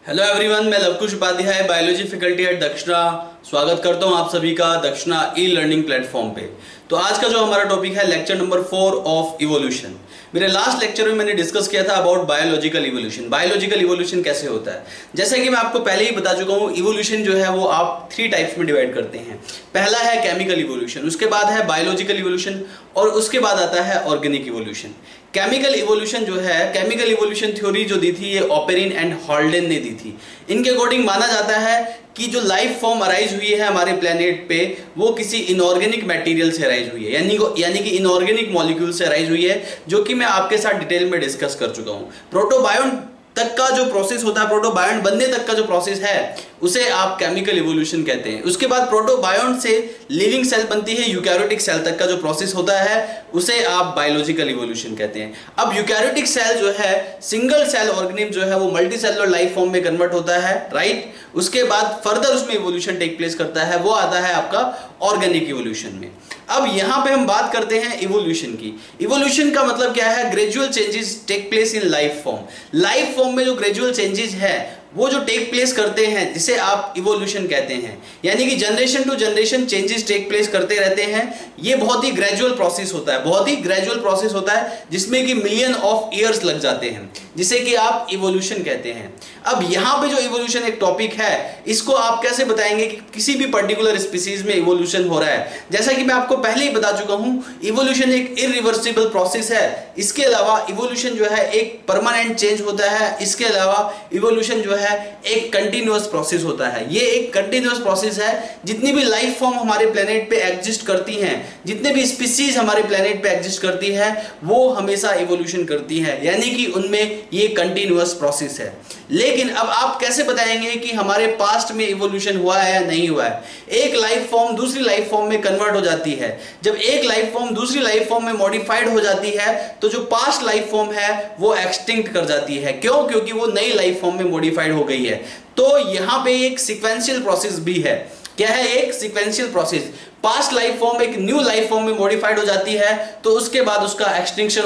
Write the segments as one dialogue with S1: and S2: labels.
S1: Hello everyone, मैं Lavkush Upadhyay biology faculty at Dakshina स्वागत करता हूं आप सभी का दक्षिणा ई लर्निंग प्लेटफॉर्म पे। तो आज का जो हमारा टॉपिक है लेक्चर नंबर 4 ऑफ इवोल्यूशन। मेरे लास्ट लेक्चर में मैंने डिस्कस किया था about biological evolution. Biological evolution कैसे होता है, जैसा कि मैं आपको पहले ही बता चुका हूं, इवोल्यूशन जो है वो आप 3 टाइप्स में डिवाइड करते हैं। पहला है केमिकल इवोल्यूशन, उसके बाद है बायोलॉजिकल इवोल्यूशन और उसके बाद आता है ऑर्गेनिक इवोल्यूशन। केमिकल इवोल्यूशन जो है, केमिकल इवोल्यूशन थ्योरी जो दी थी ये ऑपेरिन एंड हॉल्डेन ने दी थी। इनके अकॉर्डिंग माना जाता है कि जो लाइफ फॉर्म अराइज हुई है हमारे प्लेनेट पे वो किसी इनऑर्गेनिक मटेरियल से अराइज हुई है, यानी कि इनऑर्गेनिक मॉलिक्यूल से अराइज हुई है, जो कि मैं आपके साथ डिटेल में डिस्कस कर चुका हूं। प्रोटोबायोन तक का जो प्रोसेस होता है, प्रोटोबायोन बनने तक का जो प्रोसेस है उसे आप केमिकल इवोल्यूशन कहते हैं। उसके बाद प्रोटोबायोन से लिविंग सेल बनती है, यूकैरियोटिक सेल तक का जो प्रोसेस होता है उसे आप बायोलॉजिकल इवोल्यूशन कहते हैं। अब यूकैरियोटिक सेल जो है, सिंगल सेल ऑर्गेनिज्म जो है वो मल्टी सेलुलर लाइफ फॉर्म में कन्वर्ट होता है, राइट। उसके बाद फर्दर उसमें इवोल्यूशन टेक प्लेस करता है, वो आता है आपका ऑर्गेनिक इवोल्यूशन में। अब यहां पे हम बात करते हैं इवोल्यूशन की। इवोल्यूशन का मतलब क्या है? Gradual changes take place in life form. Life form में जो ग्रेजुअल चेंजेस है वो जो टेक प्लेस करते हैं जिसे आप इवोल्यूशन कहते हैं, यानी कि generation to generation changes take place करते रहते हैं। ये बहुत ही ग्रेजुअल प्रोसेस होता है, बहुत ही ग्रेजुअल प्रोसेस होता है जिसमें कि मिलियन ऑफ ईयर्स लग जाते हैं, जिसे कि आप इवोल्यूशन कहते हैं। अब यहां पे जो इवोल्यूशन एक टॉपिक है, इसको आप कैसे बताएंगे कि किसी भी पर्टिकुलर स्पीसीज में इवोल्यूशन हो रहा है? जैसा कि मैं आपको पहले ही बता चुका हूं, इवोल्यूशन एक इरिवर्सिबल प्रोसेस है। इसके अलावा इवोल्यूशन जो है एक परमानेंट चेंज होता है। इसके अलावा इवोल्यूशन जो है एक कंटिन्यूअस प्रोसेस होता है। ये एक कंटिन्यूअस प्रोसेस है। जितनी भी लाइफ फॉर्म हमारे प्लेनेट पे एग्जिस्ट करती हैं, जितने भी स्पीसीज हमारे प्लेनेट पे एग्जिस्ट करती है, वो हमेशा इवोल्यूशन करती है, यानी कि उनमें ये कंटिन्यूअस प्रोसेस है। लेकिन अब आप कैसे बताएंगे कि हमारे पास्ट में इवोल्यूशन हुआ है या नहीं हुआ है? एक लाइफ फॉर्म दूसरी लाइफ फॉर्म में कन्वर्ट हो जाती है। जब एक लाइफ फॉर्म दूसरी लाइफ फॉर्म में मॉडिफाइड हो जाती है तो जो पास्ट लाइफ फॉर्म है वो एक्सटिंक्ट कर जाती है। क्यों? क्योंकि वो नई लाइफ फॉर्म में मॉडिफाइड हो गई है। तो यहां पे एक सीक्वेंशियल प्रोसेस भी है। क्या है? एक sequential process. Past life form एक न्यू लाइफ फॉर्म में मॉडिफाइड हो जाती है तो उसके बाद उसका एक्सटिंक्शन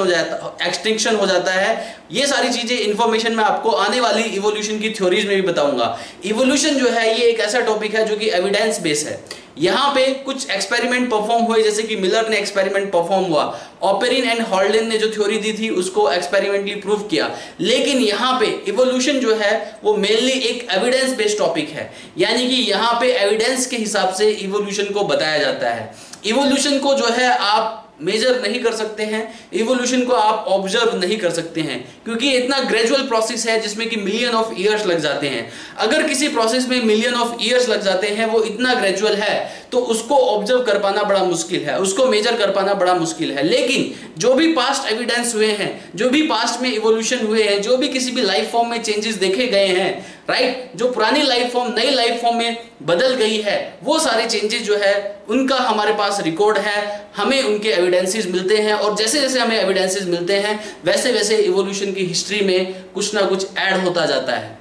S1: हो जाता है। ये सारी चीजें इंफॉर्मेशन मैं आपको आने वाली इवोल्यूशन की थ्योरीज में भी बताऊंगा। इवोल्यूशन जो है ये एक ऐसा टॉपिक है जो कि एविडेंस बेस है। यहां पे कुछ एक्सपेरिमेंट परफॉर्म हुए, जैसे कि मिलर ने एक्सपेरिमेंट परफॉर्म हुआ, ऑपेरिन एंड हॉल्डेन ने जो थ्योरी दी थी उसको एक्सपेरिमेंटली प्रूव किया। लेकिन यहां पे इवोल्यूशन जो है वो मेनली एक एविडेंस बेस्ड टॉपिक है, यानी कि यहां पे एविडेंस के हिसाब से इवोल्यूशन को बताया जाता है। इवोल्यूशन को जो है आप मेजर नहीं कर सकते हैं, इवोल्यूशन को आप ऑब्जर्व नहीं कर सकते हैं, क्योंकि इतना ग्रेजुअल प्रोसेस है जिसमें कि मिलियन ऑफ ईयर्स लग जाते हैं। अगर किसी प्रोसेस में मिलियन ऑफ ईयर्स लग जाते हैं, वो इतना ग्रेजुअल है, तो उसको ऑब्जर्व कर पाना बड़ा मुश्किल है, उसको मेजर कर पाना बड़ा मुश्किल है। लेकिन जो भी पास्ट एविडेंस हुए हैं, जो भी पास्ट में इवोल्यूशन हुए हैं, जो भी किसी भी लाइफ फॉर्म में चेंजेस देखे गए हैं, राइट, जो पुरानी लाइफ फॉर्म नई लाइफ फॉर्म में बदल गई है, वो सारे चेंजेस जो है उनका हमारे पास रिकॉर्ड है। हमें उनके एविडेंसेस मिलते हैं और जैसे जैसे हमें एविडेंसेस मिलते हैं वैसे वैसे इवोल्यूशन की हिस्ट्री में कुछ ना कुछ ऐड होता जाता है।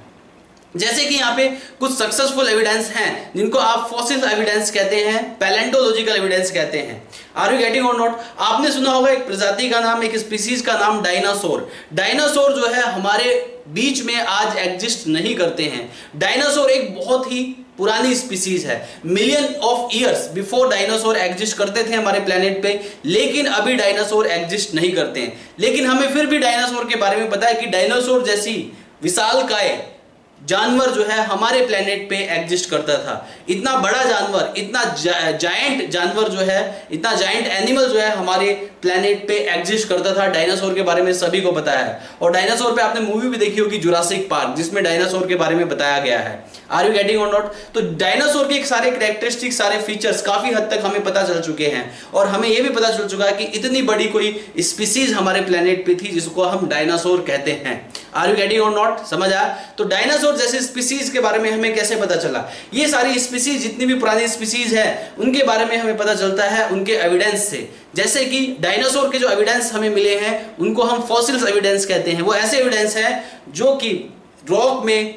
S1: जैसे कि यहाँ पे कुछ सक्सेसफुल एविडेंस हैं जिनको आप फॉसिल एविडेंस कहते हैं, पैलेंटोलॉजिकल एविडेंस कहते हैं। आर यू गेटिंग और नॉट? आपने सुना होगा एक प्रजाति का नाम, एक स्पीसीज का नाम डायनासोर। डायनासोर जो है हमारे बीच में आज एग्जिस्ट नहीं करते हैं। डायनासोर एक बहुत ही पुरानी स्पीसीज है। Million of years before dinosaur exist करते थे हमारे प्लेनेट पे, लेकिन अभी डायनासोर एग्जिस्ट नहीं करते हैं। लेकिन हमें फिर भी डायनासोर के बारे में पता है कि डायनासोर जैसी विशालकाय जानवर जो है हमारे प्लेनेट पे एग्जिस्ट करता था। इतना बड़ा जानवर, इतना जायंट जानवर जो है, इतना जायंट एनिमल जो है हमारे प्लेनेट पे एग्जिस्ट करता था। डायनासोर के बारे में सभी को पता है। और डायनासोर पे आपने मूवी भी देखी होगी, जुरासिक पार्क, जिसमें डायनासोर के बारे में बताया गया है। आर यू गेटिंग और नॉट? तो डायनासोर के सारे कैरेक्टरिस्टिक, सारे फीचर्स काफी हद तक हमें पता चल चुके हैं और हमें यह भी पता चल चुका है कि इतनी बड़ी कोई स्पीसीज हमारे प्लेनेट पे थी जिसको हम डायनासोर कहते हैं। आर यू गेटिंग और नॉट? समझ आया? तो डायनासोर जैसे स्पीसीज के बारे में हमें कैसे पता चला? ये सारी स्पीसीज, जितनी भी पुरानी स्पीसीज है, उनके बारे में हमें पता चलता है उनके एविडेंस से। जैसे कि डायनासोर के जो एविडेंस हमें मिले हैं उनको हम फॉसिल्स एविडेंस कहते हैं। वो ऐसे एविडेंस है जो कि रॉक में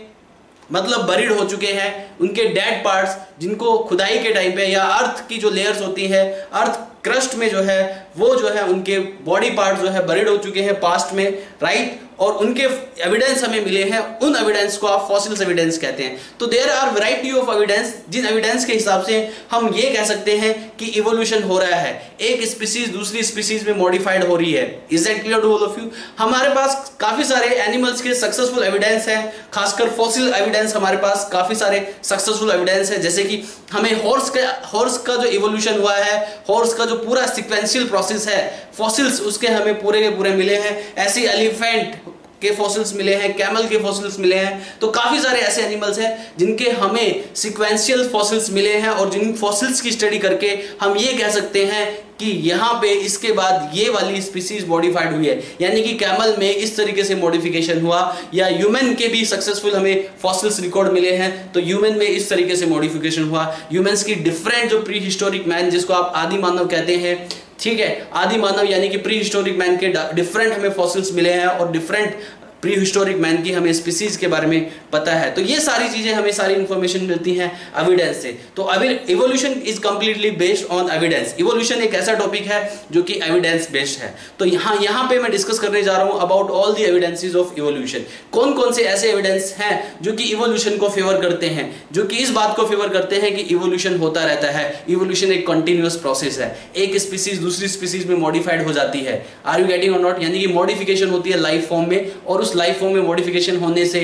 S1: मतलब बरीड हो चुके हैं, उनके डेड पार्ट्स जिनको खुदाई के टाइम पे या अर्थ की जो लेयर्स होती है, अर्थ क्रस्ट में जो है वो जो है उनके बॉडी पार्ट जो है बरीड हो चुके हैं पास्ट में, राइट। और उनके एविडेंस हमें मिले हैं, उन एविडेंस को आप फॉसिल्स एविडेंस कहते हैं। तो there are variety of evidence, जिन एविडेंस के हिसाब से हम ये कह सकते हैं कि इवोल्यूशन हो रहा है, एक स्पीसीज दूसरी स्पीसीज में मॉडिफाइड हो रही है। Is that clear to all of you? हमारे पास काफी सारे एनिमल्स के सक्सेसफुल एविडेंस है, खासकर फॉसिल एविडेंस हमारे पास काफी सारे सक्सेसफुल एविडेंस है। जैसे कि हमें हॉर्स का जो इवोल्यूशन हुआ है, हॉर्स का जो पूरा सीक्वेंशियल प्रोसेस है, फॉसिल्स उसके हमें पूरे के पूरे मिले हैं। ऐसे एलिफेंट के फॉसिल्स मिले हैं, कैमल के फॉसिल्स मिले हैं। तो काफी सारे ऐसे एनिमल्स हैं जिनके हमें सीक्वेंशियल फॉसिल्स मिले हैं, और जिन फॉसिल्स की स्टडी करके हम ये कह सकते हैं कि यहाँ पे इसके बाद ये वाली स्पीसीज मॉडिफाइड हुई है, यानी कि कैमल में इस तरीके से मॉडिफिकेशन हुआ, या ह्यूमन के भी सक्सेसफुल हमें फॉसिल्स रिकॉर्ड मिले हैं, तो ह्यूमन में इस तरीके से मॉडिफिकेशन हुआ। ह्यूमंस की डिफरेंट जो प्री हिस्टोरिक मैन, जिसको आप आदि मानव कहते हैं, ठीक है, आदि मानव यानी कि प्री हिस्टोरिक मैन के डिफरेंट हमें फॉसिल्स मिले हैं, और डिफरेंट प्री हिस्टोरिक मैन की हमें स्पीसीज के बारे में पता है। तो ये सारी चीजें हमें सारी इंफॉर्मेशन मिलती हैं एविडेंस से। तो evolution is completely based on evidence. Evolution एक ऐसा टॉपिक है जो कि एविडेंस बेस्ड है। तो यहाँ पे मैं डिस्कस करने जा रहा हूँ about all the evidences of evolution. कौन कौन से ऐसे एविडेंस हैं जो कि इवोल्यूशन को फेवर करते हैं, जो कि इस बात को फेवर करते हैं कि इवोल्यूशन होता रहता है, इवोल्यूशन एक कंटिन्यूअस प्रोसेस है, एक स्पीसीज दूसरी स्पीसीज में मॉडिफाइड हो जाती है। आर यू गेटिंग और नॉट? यानी कि मॉडिफिकेशन होती है लाइफ फॉर्म में, और उस लाइफ फॉर्म में मॉडिफिकेशन होने से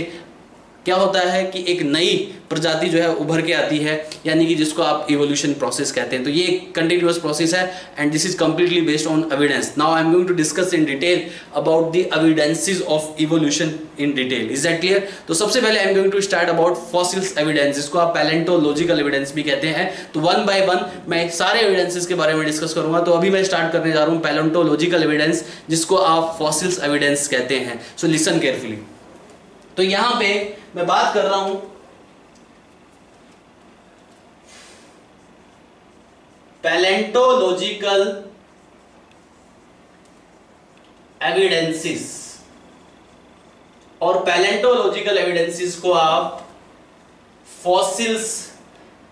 S1: क्या होता है कि एक नई प्रजाति जो है उभर के आती है, यानी कि जिसको आप इवोल्यूशन प्रोसेस कहते हैं। तो ये एक कंटिन्यूअस प्रोसेस है, and this is completely based on evidence. Now I am going to discuss in detail about the evidences of evolution in detail. Is that clear? तो सबसे पहले I am going to start about fossils evidence, जिसको आप palaeontological evidence भी कहते हैं। तो one by one मैं सारे एविडेंसेस के बारे में डिस्कस करूंगा। तो अभी मैं स्टार्ट करने जा रहा हूं पैलेंटोलॉजिकल एविडेंस, जिसको आप फॉसिल्स एविडेंस कहते हैं। सो लिसन केयरफुली। तो यहां पे मैं बात कर रहा हूं पैलेंटोलॉजिकल एविडेंसेस, और पैलेंटोलॉजिकल एविडेंसेस को आप फॉसिल्स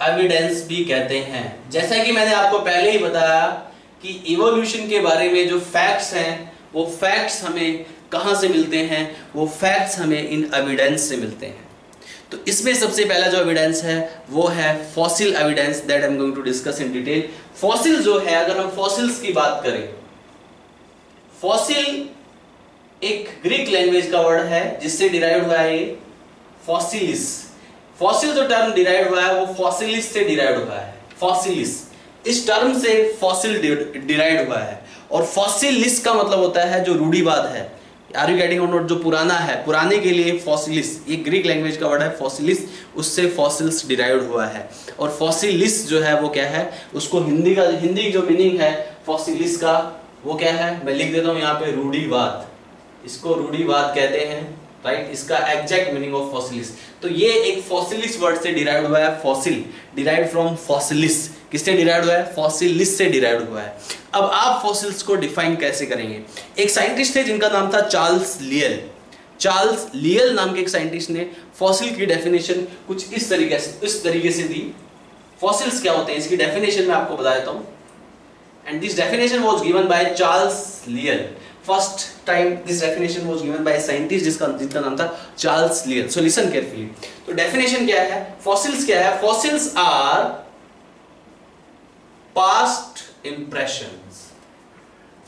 S1: एविडेंस भी कहते हैं। जैसा कि मैंने आपको पहले ही बताया कि इवोल्यूशन के बारे में जो फैक्ट्स हैं, वो फैक्ट्स हमें कहां से मिलते हैं? वो फैक्ट्स हमें इन एविडेंस से मिलते हैं। तो इसमें सबसे पहला जो एविडेंस है वो है fossil evidence, that I am going to discuss in detail. Fossil जो है, अगर हम फॉसिल्स की बात करें, फॉसिल एक ग्रीक लैंग्वेज का वर्ड है जिससे डिराइव हुआ है ये फॉसिलिस। फॉसिल जो टर्म डिराइव हुआ है वो फॉसिलिस से डिराइव हुआ है। फॉसिलिस इस टर्म से फॉसिल डिराइव हुआ है, और फॉसिलिस का मतलब होता है जो रूढ़िवाद है। आर यू गेटिंग और नॉट? जो पुराना है, पुराने के लिए फॉसिलिस, ये ग्रीक लैंग्वेज का वर्ड है फॉसिलिस, उससे फॉसिल्स डिराइव्ड हुआ है। और फॉसिलिस जो है वो क्या है, उसको हिंदी जो मीनिंग है फॉसिलिस का वो क्या है, मैं लिख देता हूं यहाँ पे, रूढ़िवाद। इसको रूढ़िवाद कहते हैं, राइट? इसका एग्जैक्ट मीनिंग ऑफ फॉसिलिस। तो ये एक फॉसिलिस वर्ड से डिराइव्ड हुआ है। Fossil derived from fossilis. किससे डिराइव्ड हुआ है? फॉसिलिस से डिराइव्ड हुआ है। अब आप फॉसिल्स को डिफाइन कैसे करेंगे? एक साइंटिस्ट थे जिनका नाम था चार्ल्स लियल। चार्ल्स लियल नाम के एक साइंटिस्ट ने फॉसिल की डेफिनेशन कुछ इस तरीके से दी। फॉसिल्स क्या होते हैं इसकी डेफिनेशन मैं आपको बता देता हूं, and this definition was given by Charles Lyell. First time this definition was given by scientist जिसका नाम था Charles Lyell. So listen carefully. तो डेफिनेशन क्या है? फॉसिल्स क्या है? Fossils are past impressions.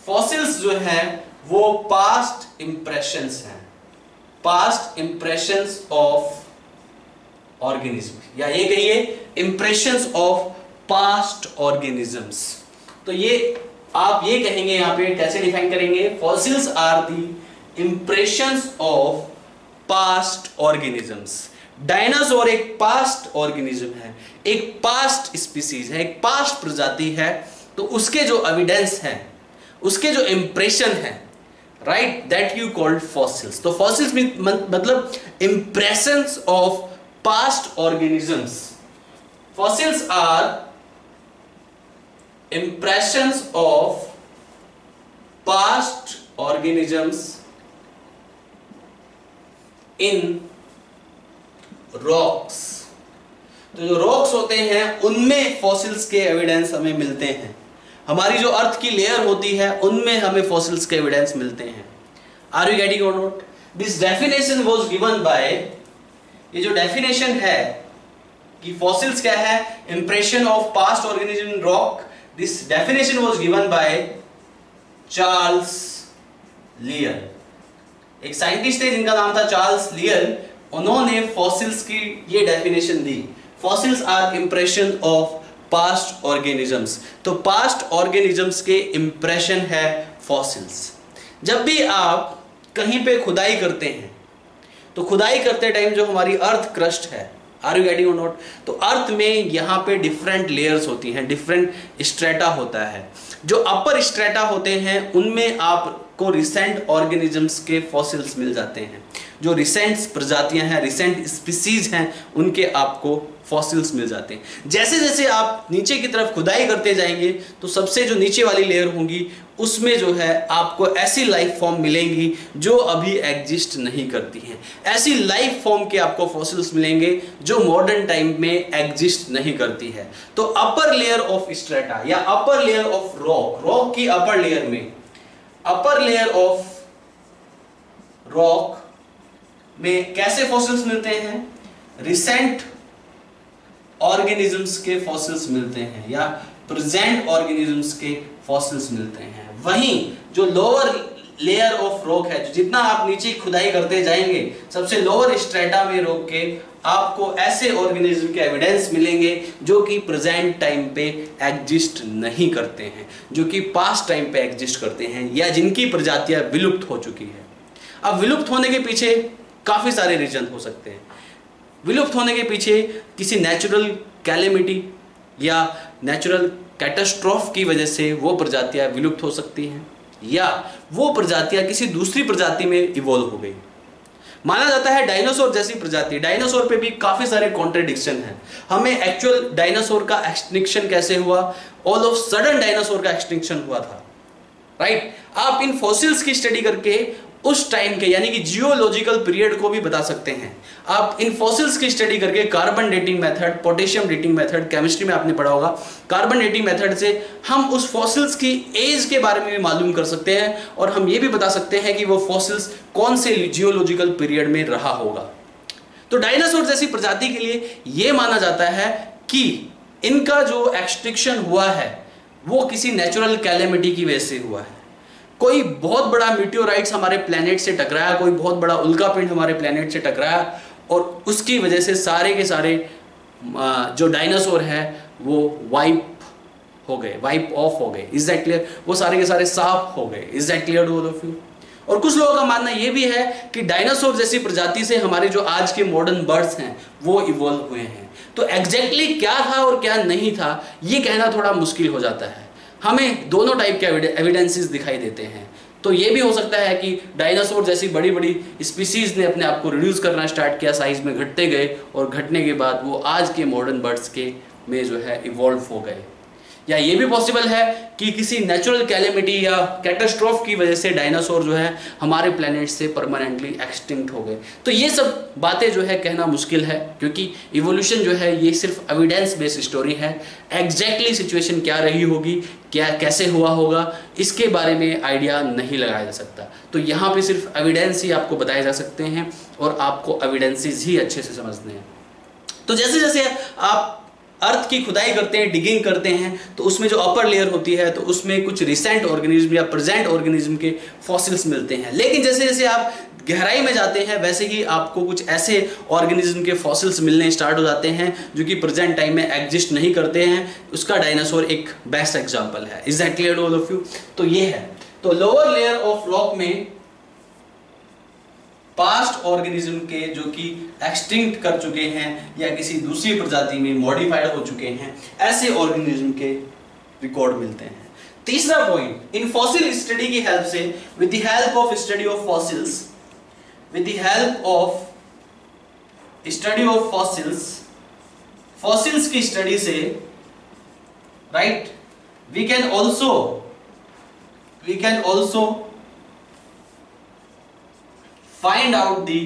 S1: Fossils जो है वो पास्ट इंप्रेशंस हैं, पास्ट इंप्रेशंस ऑफ ऑर्गेनिज्म, या ये कहिए इंप्रेशंस ऑफ पास्ट ऑर्गेनिजम्स। तो ये आप ये कहेंगे यहां पे, कैसे डिफाइन करेंगे? Fossils are the impressions of past organisms. Dinosaur एक पास्ट ऑर्गेनिज्म है, एक पास्ट स्पीसीज है, एक पास्ट प्रजाति है। तो उसके जो एविडेंस हैं, उसके जो इंप्रेशन है, right, that you called fossils. तो फॉसिल्स मतलब impressions of past organisms. Fossils are impressions of past organisms in rocks। तो जो रॉक्स होते हैं उनमें फॉसिल्स के एविडेंस हमें मिलते हैं। हमारी जो अर्थ की लेयर होती है उनमें हमें फॉसिल्स के एविडेंस मिलते हैं। आर यू गेटिंग और not? This definition was given bye, ये जो डेफिनेशन है कि फॉसिल्स क्या है, impression of past organism in rock, this definition was given by Charles लियल। एक साइंटिस्ट थे जिनका नाम था चार्ल्स लियल, उन्होंने फॉसिल्स की ये डेफिनेशन दी, fossils are impression of past organisms. तो पास्ट ऑर्गेनिजम्स के इंप्रेशन है फॉसिल्स। जब भी आप कहीं पे खुदाई करते हैं तो खुदाई करते टाइम जो हमारी अर्थ क्रस्ट है, आर यू गेटिंग और नॉट, तो अर्थ में यहाँ पे डिफरेंट लेयर्स होती हैं, डिफरेंट स्ट्रेटा होता है। जो अपर स्ट्रेटा होते हैं उनमें आपको रिसेंट ऑर्गेनिजम्स के फॉसिल्स मिल जाते हैं, जो रिसेंट प्रजातियां हैं, रिसेंट स्पीसीज हैं, उनके आपको फॉसिल्स मिल जाते हैं। जैसे जैसे आप नीचे की तरफ खुदाई करते जाएंगे तो सबसे जो नीचे वाली लेयर होंगी उसमें जो है आपको ऐसी लाइफ फॉर्म मिलेंगी जो अभी एग्जिस्ट नहीं करती हैं। ऐसी लाइफ फॉर्म के आपको फॉसिल्स मिलेंगे जो मॉडर्न टाइम में एग्जिस्ट नहीं करती है। तो अपर लेयर ऑफ स्ट्रेटा या upper layer of rock, rock की अपर लेयर में, अपर लेयर ऑफ रॉक में कैसे फॉसिल्स मिलते हैं, रिसेंट ऑर्गेनिजम्स के फॉसिल्स मिलते हैं या प्रेजेंट ऑर्गेनिजम्स के फॉसिल्स मिलते हैं। वहीं जो लोअर लेयर ऑफ रॉक है, जितना आप नीचे खुदाई करते जाएंगे सबसे लोअर स्ट्रेटा में रॉक के आपको ऐसे ऑर्गेनिज्म के एविडेंस मिलेंगे जो कि प्रेजेंट टाइम पे एग्जिस्ट नहीं करते हैं, जो कि पास्ट टाइम पे एग्जिस्ट करते हैं या जिनकी प्रजातियां विलुप्त हो चुकी है। अब विलुप्त होने के पीछे काफी सारे रीजन हो सकते हैं। विलुप्त होने के पीछे किसी नेचुरल कैलेमिटी या नेचुरल कैटास्ट्रोफ की वजह से वो प्रजातियां विलुप्त हो सकती हैं, या वो प्रजातियां किसी दूसरी प्रजाति में इवॉल्व हो गई। माना जाता है डायनासोर जैसी प्रजाति, डायनासोर पे भी काफी सारे कॉन्ट्रडिक्शन हैं। हमें एक्चुअल डायनासोर का एक्सटिंक्शन कैसे हुआ, ऑल ऑफ सडन डायनासोर का एक्सटिंक्शन हुआ था, राइट। आप इन फॉसिल्स की स्टडी करके उस टाइम के यानी कि जियोलॉजिकल पीरियड को भी बता सकते हैं। आप इन फॉसिल्स की स्टडी करके carbon dating method, potassium dating method, chemistry में आपने पढ़ा होगा, कार्बन डेटिंग मेथड से हम उस फॉसिल्स की एज के बारे में भी मालूम कर सकते हैं और हम ये भी बता सकते हैं कि वो फॉसिल्स कौन से जियोलॉजिकल पीरियड में रहा होगा। तो डायनासोर जैसी प्रजाति के लिए यह माना जाता है कि इनका जो एक्सटिंक्शन हुआ है वो किसी नेचुरल कैलेमिटी की वजह से हुआ है। कोई बहुत बड़ा मीटियोराइट्स हमारे प्लेनेट से टकराया, कोई बहुत बड़ा उल्कापिंड हमारे प्लेनेट से टकराया और उसकी वजह से सारे के सारे जो डायनासोर है वो वाइप हो गए, वाइप ऑफ हो गए। Is that clear? वो सारे के सारे साफ हो गए। Is that clear to all of you? और कुछ लोगों का मानना यह भी है कि डायनासोर जैसी प्रजाति से हमारे जो आज के मॉडर्न बर्ड्स हैं वो इवॉल्व हुए हैं। तो एग्जैक्टली क्या था और क्या नहीं था ये कहना थोड़ा मुश्किल हो जाता है। हमें दोनों टाइप के एविडेंसेस दिखाई देते हैं। तो ये भी हो सकता है कि डायनासोर जैसी बड़ी बड़ी स्पीसीज ने अपने आप को रिड्यूस करना स्टार्ट किया, साइज में घटते गए और घटने के बाद वो आज के मॉडर्न बर्ड्स के में जो है इवॉल्व हो गए। या ये भी पॉसिबल है कि किसी नेचुरल कैलेमिटी या कैटास्ट्रोफ की वजह से डायनासोर जो है हमारे प्लेनेट से परमानेंटली एक्सटिंक्ट हो गए। तो ये सब बातें जो है कहना मुश्किल है क्योंकि इवोल्यूशन जो है ये सिर्फ एविडेंस बेस्ड स्टोरी है। एग्जैक्टली सिचुएशन क्या रही होगी, क्या कैसे हुआ होगा, इसके बारे में आइडिया नहीं लगाया जा सकता। तो यहाँ पे सिर्फ एविडेंस ही आपको बताए जा सकते हैं और आपको एविडेंसेस ही अच्छे से समझने हैं। तो जैसे जैसे आप अर्थ की खुदाई करते हैं, डिगिंग करते हैं, तो उसमें जो अपर लेयर होती है तो उसमें कुछ रिसेंट ऑर्गेनिज्म या प्रेजेंट ऑर्गेनिज्म के फॉसिल्स मिलते हैं। लेकिन जैसे जैसे आप गहराई में जाते हैं वैसे ही आपको कुछ ऐसे ऑर्गेनिज्म के फॉसिल्स मिलने स्टार्ट हो जाते हैं जो कि प्रेजेंट टाइम में एग्जिस्ट नहीं करते हैं। उसका डायनासोर एक बेस्ट एग्जाम्पल है। Is that clear to all of you? तो ये है। तो लोअर लेयर ऑफ रॉक में पास्ट ऑर्गेनिज्म के जो कि एक्सटिंक्ट कर चुके हैं या किसी दूसरी प्रजाति में मॉडिफाइड हो चुके हैं, ऐसे ऑर्गेनिज्म के रिकॉर्ड मिलते हैं। तीसरा पॉइंट, इन फॉसिल स्टडी की हेल्प से, with the help of study of fossils, with the help of study of fossils, fossils की स्टडी से, right, we can also find out the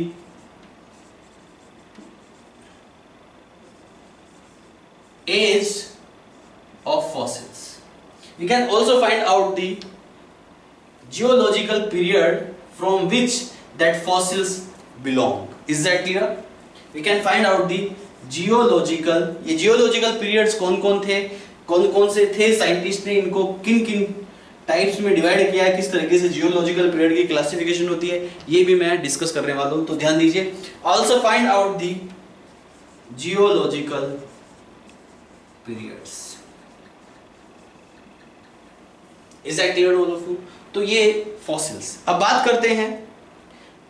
S1: age of fossils. We can also find out the geological period from which that fossils belong. Is that clear? We can find out the geological, ये geological periods कौन कौन थे, कौन कौन से थे, scientist ने इनको किन किन टाइप्स में डिवाइड किया है, किस तरीके से जियोलॉजिकल पीरियड की क्लासिफिकेशन होती है, ये भी मैं डिस्कस करने वाला हूं, तो ध्यान दीजिए. Also find out the geological periods. Is that clear all of you? तो ये फॉसिल्स. अब बात करते हैं,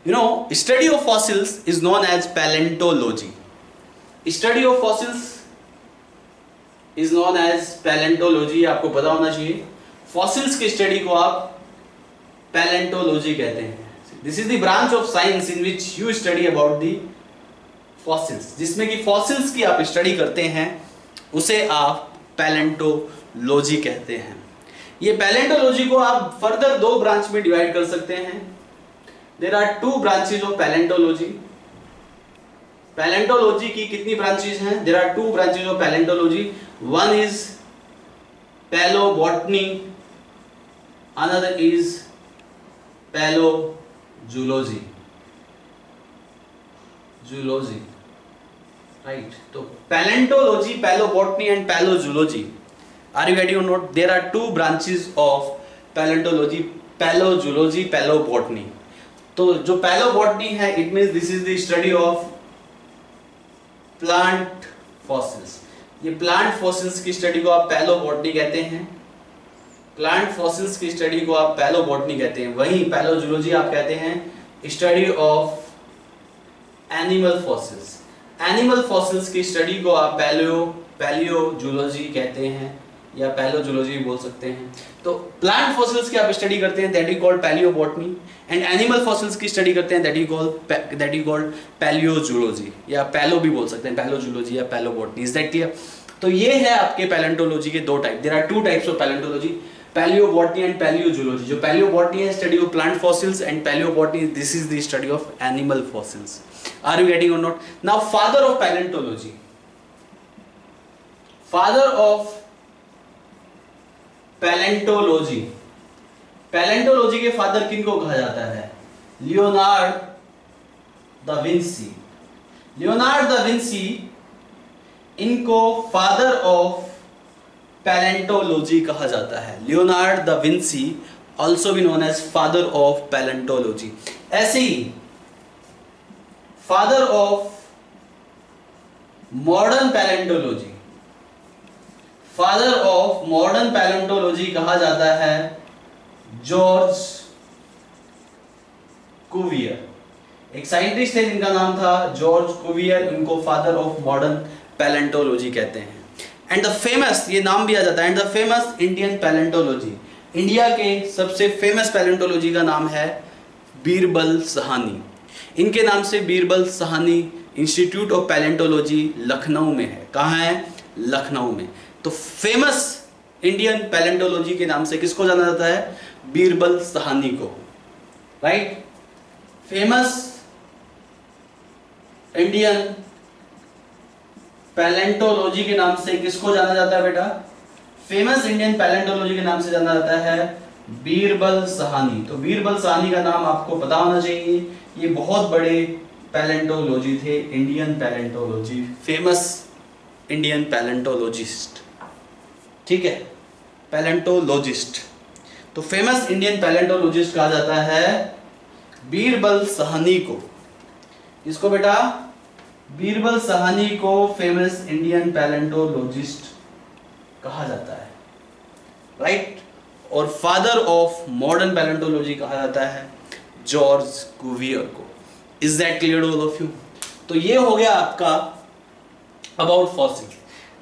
S1: you know, study of fossils is known as palaeontology. Study of fossils is known as palaeontology. आपको पता होना चाहिए. फॉसिल्स की स्टडी को आप पैलेंटोलॉजी कहते हैं. This is the branch of science in which you study about the fossils. जिसमें कि फॉसिल्स की आप स्टडी करते हैं, उसे आप पैलेंटोलॉजी कहते हैं. ये पैलेंटोलॉजी को आप फर्दर दो ब्रांच में डिवाइड कर सकते हैं. There are two branches of palaeontology. Palaeontology की कितनी ब्रांचेज हैं? There are two branches of palaeontology. One is palaeobotany, another is palaeozoology. Zoology, right. तो palaeontology, palaeobotany and palaeozoology. Are you getting और not? There are two branches of palaeontology, palaeozoology, palaeobotany. तो जो palaeobotany है, it means this is the study of plant fossils. ये plant fossils की study को आप पैलोबॉटनी कहते हैं. प्लांट फॉसिल्स की स्टडी को आप पैलोबॉटनी कहते हैं. वहीं पैलोजूलॉजी आप कहते हैं study of animal fossils. Animal fossils की स्टडी को आप पैलियोजूलॉजी कहते हैं या पैलोजूलॉजी बोल सकते हैं. तो प्लांट फॉसिल्स की आप स्टडी करते हैं, that is called palaeobotany. And animal fossils की स्टडी करते हैं, दैट इज कॉल्ड पैलियोजूलॉजी, या पैलो भी बोल सकते हैं, पैलोजूलॉजी या पैलोबॉटनी. Is that clear? तो ये है आपके पैलेंटोलॉजी के दो type. There are two types of palaeontology, palaeobotany and palaeozoology. जो पैलियोबॉटनी है study of plant fossils, and palaeobotany this is the study of animal fossils. Are you getting और not? Now father of palaeontology, father of palaeontology. Palaeontology के father किनको कहा जाता है? Leonardo da Vinci. Leonardo da Vinci, इनको father of palaeontology कहा जाता है. Leonardo da Vinci also be known as father of palaeontology. ऐसे ही father of modern palaeontology, father of modern palaeontology कहा जाता है जॉर्ज कुवियर. एक साइंटिस्ट है जिनका नाम था जॉर्ज कुवियर, उनको फादर ऑफ मॉडर्न पैलेंटोलॉजी कहते हैं. एंड द फेमस, ये नाम भी आ जाता है, and the famous Indian palaeontology. India के सबसे फेमस पैलेंटोलॉजी का नाम है बीरबल सहानी. इनके नाम से Birbal Sahani institute of palaeontology Lucknow में है. कहाँ है? लखनऊ में. तो फेमस इंडियन पैलेंटोलॉजी के नाम से किसको जाना जाता है? बीरबल सहानी को, राइट. फेमस इंडियन पैलेंटोलॉजी के नाम से किसको जाना जाता है बेटा? फेमस इंडियन पैलेंटोलॉजी के नाम से जाना जाता है बीरबल सहानी. तो बीरबल सहानी का नाम आपको पता होना चाहिए. ये बहुत बड़े पैलेंटोलॉजी थे, Indian palaeontology, famous Indian palaeontologist. ठीक है, पैलेंटोलॉजिस्ट. तो फेमस इंडियन पैलेंटोलॉजिस्ट कहा जाता है बीरबल सहानी को. इसको बेटा बीरबल सहानी को फेमस इंडियन पैलेंटोलॉजिस्ट कहा जाता है, राइट. और फादर ऑफ मॉडर्न पैलेंटोलॉजी कहा जाता है जॉर्ज कुवियर को. Is that clear all of you? तो ये हो गया आपका अबाउट फॉसिल.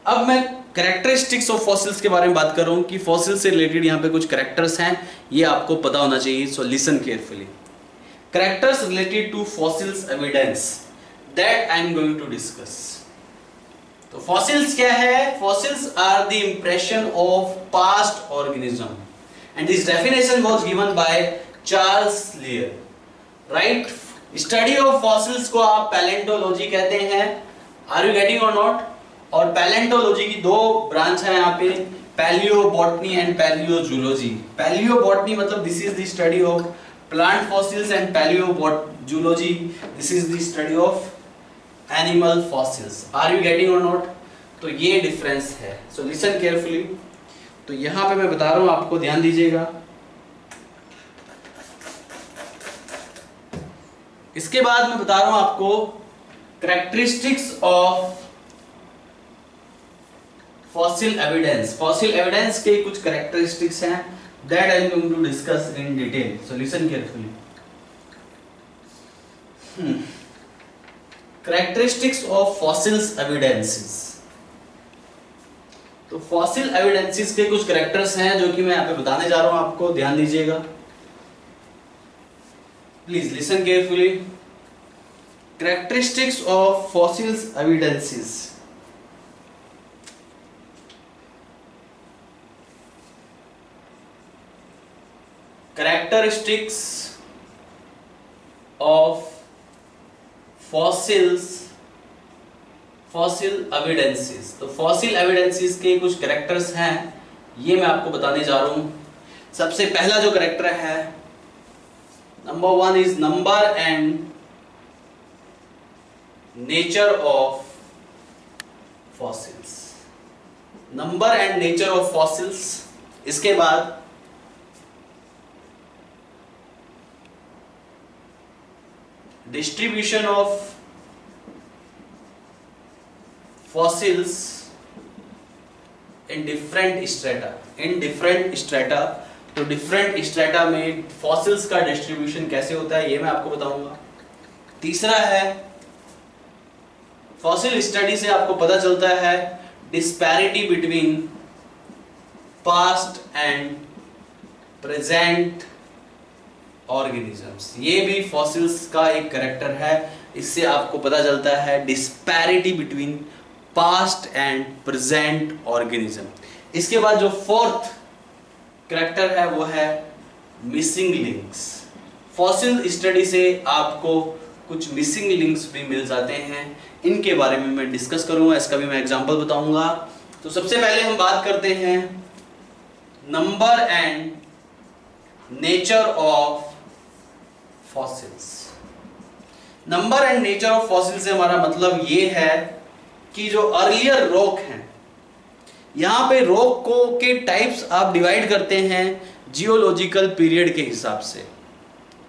S1: अब मैं कैरेक्टरिस्टिक्स ऑफ फॉसिल्स के बारे में बात कर रहा हूं कि फॉसिल से रिलेटेड यहाँ पे कुछ कैरेक्टर्स हैं, ये आपको पता होना चाहिए. So listen carefully. Characters related to fossils evidence that I am going to discuss. तो फॉसिल्स क्या है? Fossils are the impression of past organism, and this definition was given by Charles Lyell, right. Study of fossils को आप palaeontology कहते हैं. Are you getting और not? और palaeontology की दो ब्रांच है यहाँ पे, पैलियोबॉटनी एंड पैलियोजूलॉजी. पैलियोबॉटनी मतलब this is the study of plant fossils, and zoology, this is the study of animal fossils. Are you getting और नॉट? तो ये डिफरेंस है। So listen carefully. तो यहां पे मैं बता रहा हूं आपको, ध्यान दीजिएगा। इसके बाद मैं बता रहा हूं आपको characteristics of fossil evidence. Fossil evidence के कुछ कैरेक्टरिस्टिक्स हैं, that I am going to discuss in detail. So listen carefully. Characteristics of fossils evidences. तो फॉसिल एविडेंसेस के कुछ कैरेक्टर्स हैं जो कि मैं यहाँ पे बताने जा रहा हूं आपको, ध्यान दीजिएगा। Please listen carefully. Characteristics of fossils evidences. Characteristics of fossil evidences. तो फॉसिल एविडेंसेस के कुछ कैरेक्टर्स हैं, ये मैं आपको बताने जा रहा हूं। सबसे पहला जो कैरेक्टर है, number 1 is number and nature of fossils. Number and nature of fossils. इसके बाद distribution of fossils in different strata. In different strata, तो डिफरेंट स्ट्रेटा में फॉसिल्स का डिस्ट्रीब्यूशन कैसे होता है, ये मैं आपको बताऊंगा। तीसरा है, फॉसिल स्टडी से आपको पता चलता है disparity between past and present organisms. ये भी फॉसिल्स का एक कैरेक्टर है। इससे आपको पता चलता है disparity between past and present organism. इसके बाद जो फोर्थ कैरेक्टर है वो है मिसिंग लिंक्स। फॉसिल स्टडी से आपको कुछ मिसिंग लिंक्स भी मिल जाते हैं, इनके बारे में मैं डिस्कस करूंगा, इसका भी मैं एग्जांपल बताऊंगा। तो सबसे पहले हम बात करते हैं number and nature of fossils. Number and nature of fossil से हमारा मतलब ये है कि जो अर्लियर रॉक हैं, यहां पे रॉक को के टाइप्स आप डिवाइड करते हैं जियोलॉजिकल पीरियड के हिसाब से।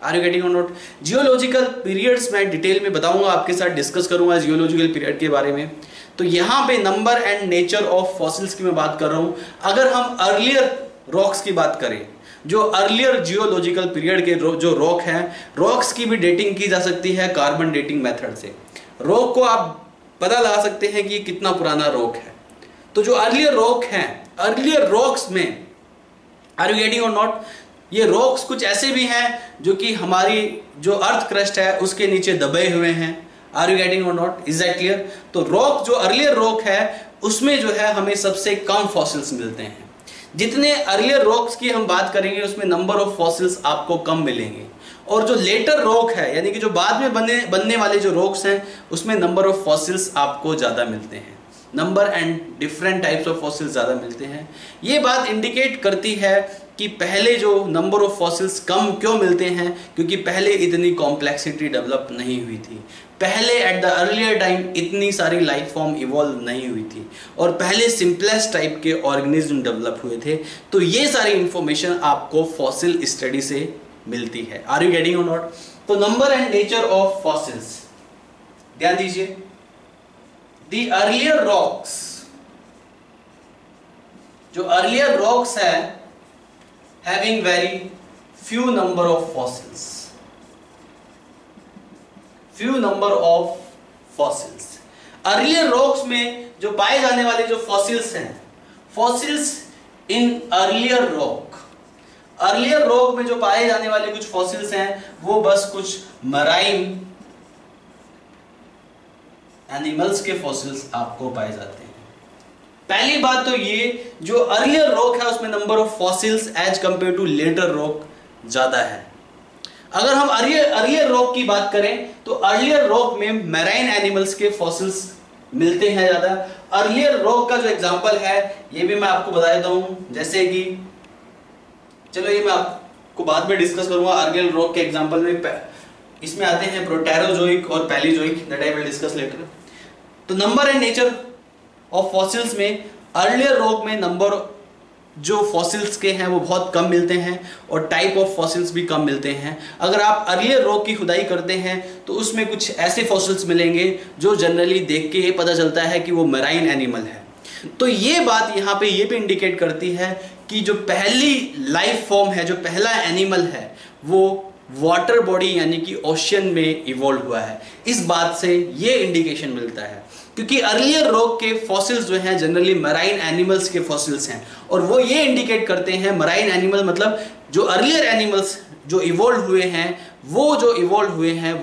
S1: आर यू गेटिंग और नॉट? जियोलॉजिकल पीरियड्स मैं डिटेल में बताऊंगा, आपके साथ डिस्कस करूंगा जियोलॉजिकल पीरियड के बारे में। तो यहां पे number and nature of fossils की मैं बात कर रहा हूं। अगर हम अर्लियर रॉक्स की बात करें, जो अर्लियर जियोलॉजिकल पीरियड के जो रॉक हैं, रॉक्स की भी डेटिंग की जा सकती है कार्बन डेटिंग मेथड से। रॉक को आप पता लगा सकते हैं कि कितना पुराना रॉक है। तो जो अर्लियर रॉक हैं, अर्लियर रॉक्स में, आर यू गेटिंग और नॉट, ये रॉक्स कुछ ऐसे भी हैं जो कि हमारी जो अर्थ क्रस्ट है उसके नीचे दबे हुए हैं। आर यू गेटिंग और नॉट? Is that clear? तो रॉक, जो अर्लियर रॉक है उसमें जो है हमें सबसे कम फॉसिल्स मिलते हैं। जितने अर्लियर रॉक्स की हम बात करेंगे उसमें नंबर ऑफ फॉसिल्स आपको कम मिलेंगे, और जो लेटर रॉक है यानी कि जो बाद में बनने वाले जो रॉक्स हैं उसमें नंबर ऑफ फॉसिल्स आपको ज़्यादा मिलते हैं। Number and different types of fossils ज़्यादा मिलते हैं। ये बात इंडिकेट करती है कि पहले जो नंबर ऑफ फॉसिल्स कम क्यों मिलते हैं, क्योंकि पहले इतनी कॉम्प्लेक्सिटी डेवलप नहीं हुई थी। पहले एट द अर्लियर टाइम इतनी सारी लाइफ फॉर्म इवॉल्व नहीं हुई थी, और पहले सिंपलेस्ट टाइप के ऑर्गेनिज्म डेवलप हुए थे। तो ये सारी इंफॉर्मेशन आपको फॉसिल स्टडी से मिलती है। आर यू गेटिंग और नॉट? तो number and nature of fossils, ध्यान दीजिए। द अर्लियर रॉक्स, जो अर्लियर रॉक्स है having very few number of fossils, few number of fossils. Earlier rocks में जो पाए जाने वाले जो फॉसिल्स हैं, fossils in earlier rock, earlier rock में जो पाए जाने वाले कुछ फॉसिल्स हैं वो बस कुछ मराइन एनिमल्स के फॉसिल्स आपको पाए जाते हैं। पहली बात तो ये, जो अर्लियर रॉक है उसमें number of fossils as compare to later rock ज्यादा है। अगर हम अर्लियर रॉक की बात करें तो अर्लियर रॉक में मैराइन एनिमल्स के फॉसिल्स मिलते हैं ज्यादा। अर्लियर रॉक का जो एग्जांपल है ये भी मैं आपको बता देता हूं, जैसे कि, चलो ये मैं आपको बाद में डिस्कस करूंगा। अर्लियर रॉक के एग्जांपल में इसमें आते हैं प्रोटेरोजोइक और Palaeozoic, that I will discuss later. तो number and nature of fossils में अर्लियर रॉक में नंबर जो फॉसिल्स के हैं वो बहुत कम मिलते हैं और टाइप ऑफ फॉसिल्स भी कम मिलते हैं। अगर आप अर्लियर रॉक की खुदाई करते हैं तो उसमें कुछ ऐसे फॉसिल्स मिलेंगे जो जनरली देख के ये पता चलता है कि वो मैराइन एनिमल है। तो ये बात यहाँ पे ये भी इंडिकेट करती है कि जो पहली लाइफ फॉर्म है, जो पहला एनिमल है, वो वाटर बॉडी यानी कि ओशियन में इवॉल्व हुआ है। इस बात से ये इंडिकेशन मिलता है क्योंकि अर्लियर रॉक के फॉसिल्स जो हैं जनरली मैराइन एनिमल्स के फॉसिल्स हैं और वो ये इंडिकेट करते हैं, मैराइन एनिमल मतलब जो अर्लियर एनिमल्स जो इवॉल्व हुए हैं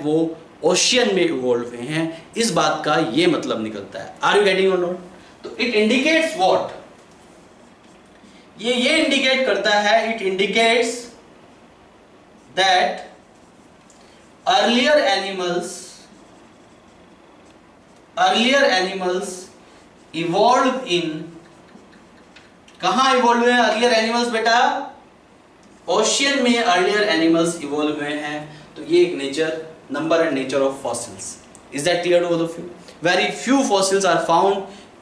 S1: वो ओशियन में इवॉल्व हुए हैं। इस बात का ये मतलब निकलता है। आर यू गेटिंग और नॉट? तो इट इंडिकेट्स व्हाट? ये इंडिकेट करता है, it indicates that earlier animals evolved in, कहां इवॉल्व हुए हैं अर्लियर एनिमल्स बेटा? ओशियन में अर्लियर एनिमल्स इवॉल्व हुए हैं। तो ये एक nature, number and nature of fossils. Is that clear to all of you? Very few fossils are found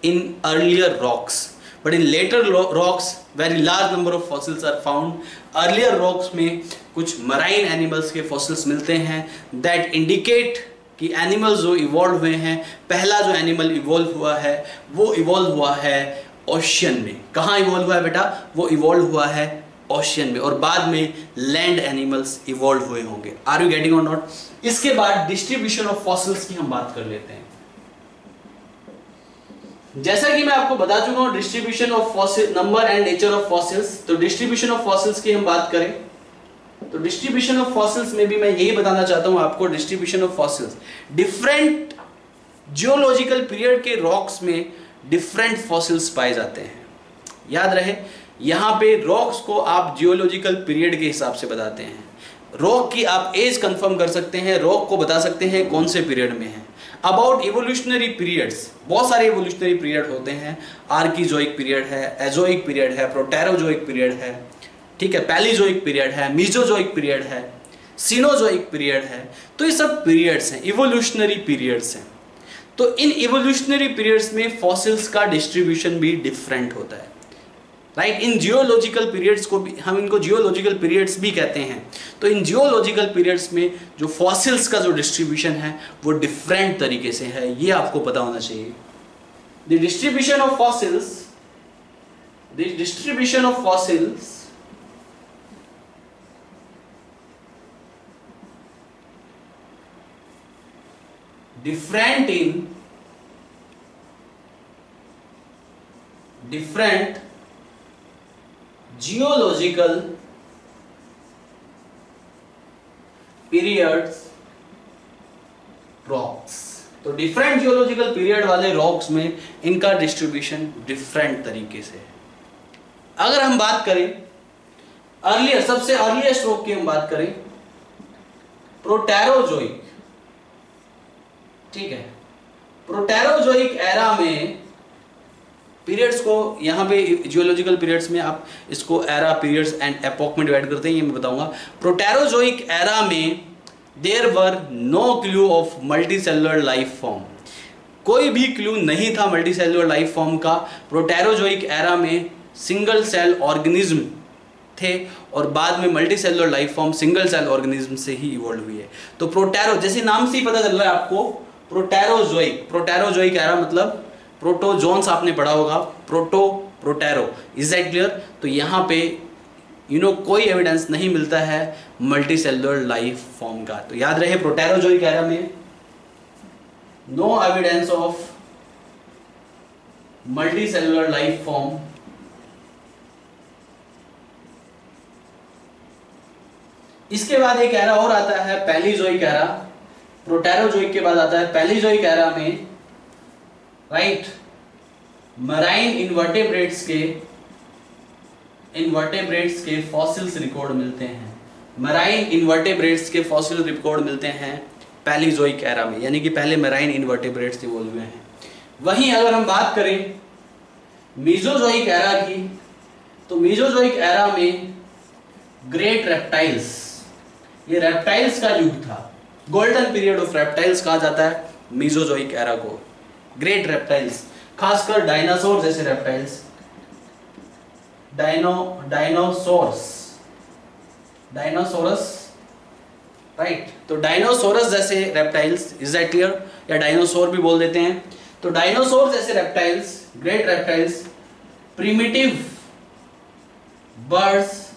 S1: in earlier rocks but in later rocks very large number of fossils are found. Earlier rocks में कुछ marine animals के fossils मिलते हैं that indicate कि animals जो evolved हुए हैं, पहला जो animal evolve हुआ है वो evolve हुआ है ocean में। कहाँ evolve हुआ है बेटा? वो evolve हुआ है ocean में और बाद में land animals evolve हुए होंगे। Are you getting or not? इसके बाद distribution of fossils की हम बात कर लेते हैं। जैसा कि मैं आपको बता चुका हूं distribution of fossil, number and nature of fossils. तो डिस्ट्रीब्यूशन ऑफ फॉसिल्स की हम बात करें तो डिस्ट्रीब्यूशन ऑफ फॉसिल्स में भी मैं यही बताना चाहता हूं आपको, distribution of fossils different geological period के रॉक्स में डिफरेंट फॉसिल्स पाए जाते हैं। याद रहे, यहां पे रॉक्स को आप जियोलॉजिकल पीरियड के हिसाब से बताते हैं। रॉक की आप एज कंफर्म कर सकते हैं, रॉक को बता सकते हैं कौन से पीरियड में है। अबाउट इवोल्यूशनरी पीरियड्स, बहुत सारे इवोल्यूशनरी पीरियड होते हैं। आर्कीजोइक पीरियड है, एजोइक पीरियड है, प्रोटेरोजोइक पीरियड है, ठीक है, पैलीजोइक पीरियड है, मीजोजोइक पीरियड है, सीनोजोइक पीरियड है। तो ये सब पीरियड्स हैं, इवोल्यूशनरी पीरियड्स हैं। तो इन इवोल्यूशनरी पीरियड्स में फॉसिल्स का डिस्ट्रीब्यूशन भी डिफरेंट होता है, राइट। इन जियोलॉजिकल पीरियड्स को भी हम इनको जियोलॉजिकल पीरियड्स भी कहते हैं। तो इन जियोलॉजिकल पीरियड्स में जो फॉसिल्स का जो डिस्ट्रीब्यूशन है वो डिफरेंट तरीके से है, ये आपको पता होना चाहिए। The distribution of fossils different in different geological periods rocks. तो डिफरेंट जियोलॉजिकल पीरियड वाले रॉक्स में इनका डिस्ट्रीब्यूशन डिफरेंट तरीके से है। अगर हम बात करें अर्लियर, सबसे अर्लीस्ट रॉक की हम बात करें प्रोटेरोजोइक, ठीक है। प्रोटेरोजोइक एरा में पीरियड्स को यहाँ पे जियोलॉजिकल पीरियड्स में आप इसको एरा, पीरियड्स एंड एपोक में डिवाइड करते हैं, ये मैं बताऊंगा। प्रोटेरोजोइक एरा में there were no clue of multicellular life form, कोई भी क्लू नहीं था मल्टीसेलुलर लाइफ फॉर्म का। प्रोटेरोजोइक एरा में सिंगल सेल ऑर्गेनिज्म थे और बाद में multicellular life form single cell organism से ही इवॉल्व हुई है। तो प्रोटेरो, जैसे नाम से ही पता चल रहा है आपको, प्रोटेरोजोइक एरा मतलब प्रोटोजोन्स आपने पढ़ा होगा, प्रोटेरो, इज दैट क्लियर? तो यहाँ पे कोई एविडेंस नहीं मिलता है मल्टीसेलुलर लाइफ फॉर्म का। तो याद रहे प्रोटेरोजोइक एरा में no evidence of multicellular life form. इसके बाद एक एरा और आता है पैलीजोइक एरा। प्रोटेरोजोइक के बाद आता है पैलीजोइक एरा में, राइट, मराइन इन्वर्टेब्रेट्स के फॉसिल्स रिकॉर्ड मिलते हैं। मराइन इन्वर्टेब्रेट्स के फॉसिल रिकॉर्ड मिलते हैं पैलीजोइक एरा में, यानी कि पहले मराइन इन्वर्टेब्रेट्स इवॉल्व हुए हैं। वहीं अगर हम बात करें मीजोजोइक एरा की, तो मीजोजोइक एरा में ग्रेट रेप्टाइल्स, ये रेप्टाइल्स का युग था। गोल्डन पीरियड ऑफ रेप्टाइल्स कहा जाता है मीजोजोइक एरा को। ग्रेट रेप्टाइल्स, खासकर डायनासोर जैसे रेप्टाइल्स, डायनासोरस, राइट। तो डायनासोरस जैसे रेप्टाइल्स, इज दैट क्लियर, या डायनासोर भी बोल देते हैं। तो डायनासोर जैसे reptiles, great reptiles, primitive birds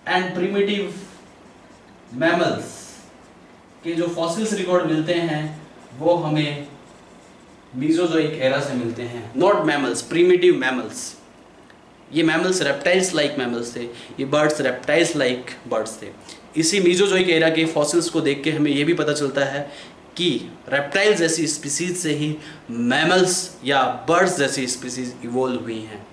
S1: and primitive mammals के जो फॉसिल्स रिकॉर्ड मिलते हैं वो हमें मीजोजोइक एरा से मिलते हैं। Not mammals, primitive mammals. ये मैमल्स रेप्टाइल्स लाइक मैमल्स थे, ये बर्ड्स रेप्टाइल्स लाइक बर्ड्स थे। इसी मीजोजोइक एरा के फॉसिल्स को देख के हमें ये भी पता चलता है कि रेप्टाइल जैसी स्पीसीज से ही मैमल्स या बर्ड्स जैसी स्पीसीज इवोल्व हुई हैं।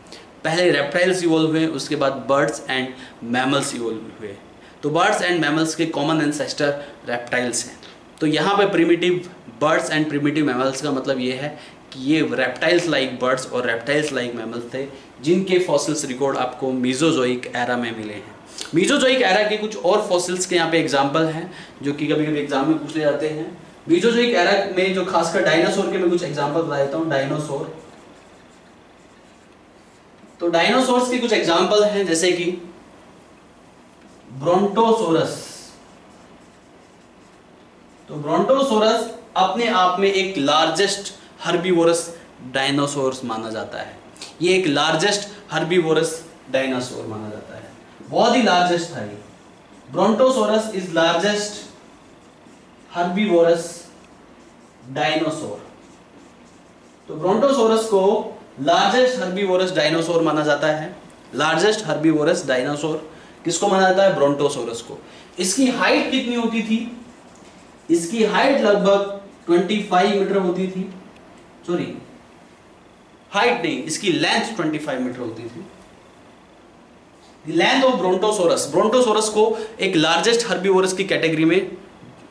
S1: पहले रेप्टाइल्स इवोल्व हुए, उसके बाद बर्ड्स एंड मैमल्स इवोल्व हुए। तो बर्ड्स एंड मैमल्स के कॉमन एंसेस्टर रेप्टाइल्स हैं। तो यहाँ पे primitive birds and primitive mammals का मतलब ये है कि ये रेप्टाइल्स लाइक बर्ड्स और रेप्टाइल्स लाइक मैमल्स थे जिनके फॉसिल्स रिकॉर्ड आपको मीजोजोइक एरा में मिले हैं। मीजोजोइक एरा के कुछ और फॉसिल्स के यहाँ पे एग्जाम्पल हैं जो कि कभी कभी एग्जाम में पूछ ले जाते हैं। मीजोजोइक एरा में जो खासकर डायनासोर के मैं कुछ एग्जाम्पल बता देता हूँ। डायनासोर, तो डायनासोर्स के कुछ एग्जाम्पल हैं जैसे कि ब्रोंटोसोरस। तो ब्रोंटोसोरस अपने आप में एक लार्जेस्ट हर्बीवोरस डायनासोर माना जाता है। ये एक लार्जेस्ट हर्बीवोरस डायनासोर माना जाता है, बहुत ही लार्जेस्ट था ये। Brontosaurus is largest herbivorous dinosaur. तो ब्रोंटोसोरस को लार्जेस्ट हर्बीवोरस डायनासोर माना जाता है। लार्जेस्ट हर्बीवोरस डायनासोर किसको माना जाता है? ब्रोंटोसोरस को। इसकी हाइट कितनी होती थी? इसकी हाइट लगभग 25 मीटर होती थी। सॉरी, हाइट नहीं, इसकी लेंथ 25 मीटर होती थी। लेंथ ऑफ ब्रोंटोसोरस, ब्रोंटोसोरस को एक लार्जेस्ट हर्बीवोरस की कैटेगरी में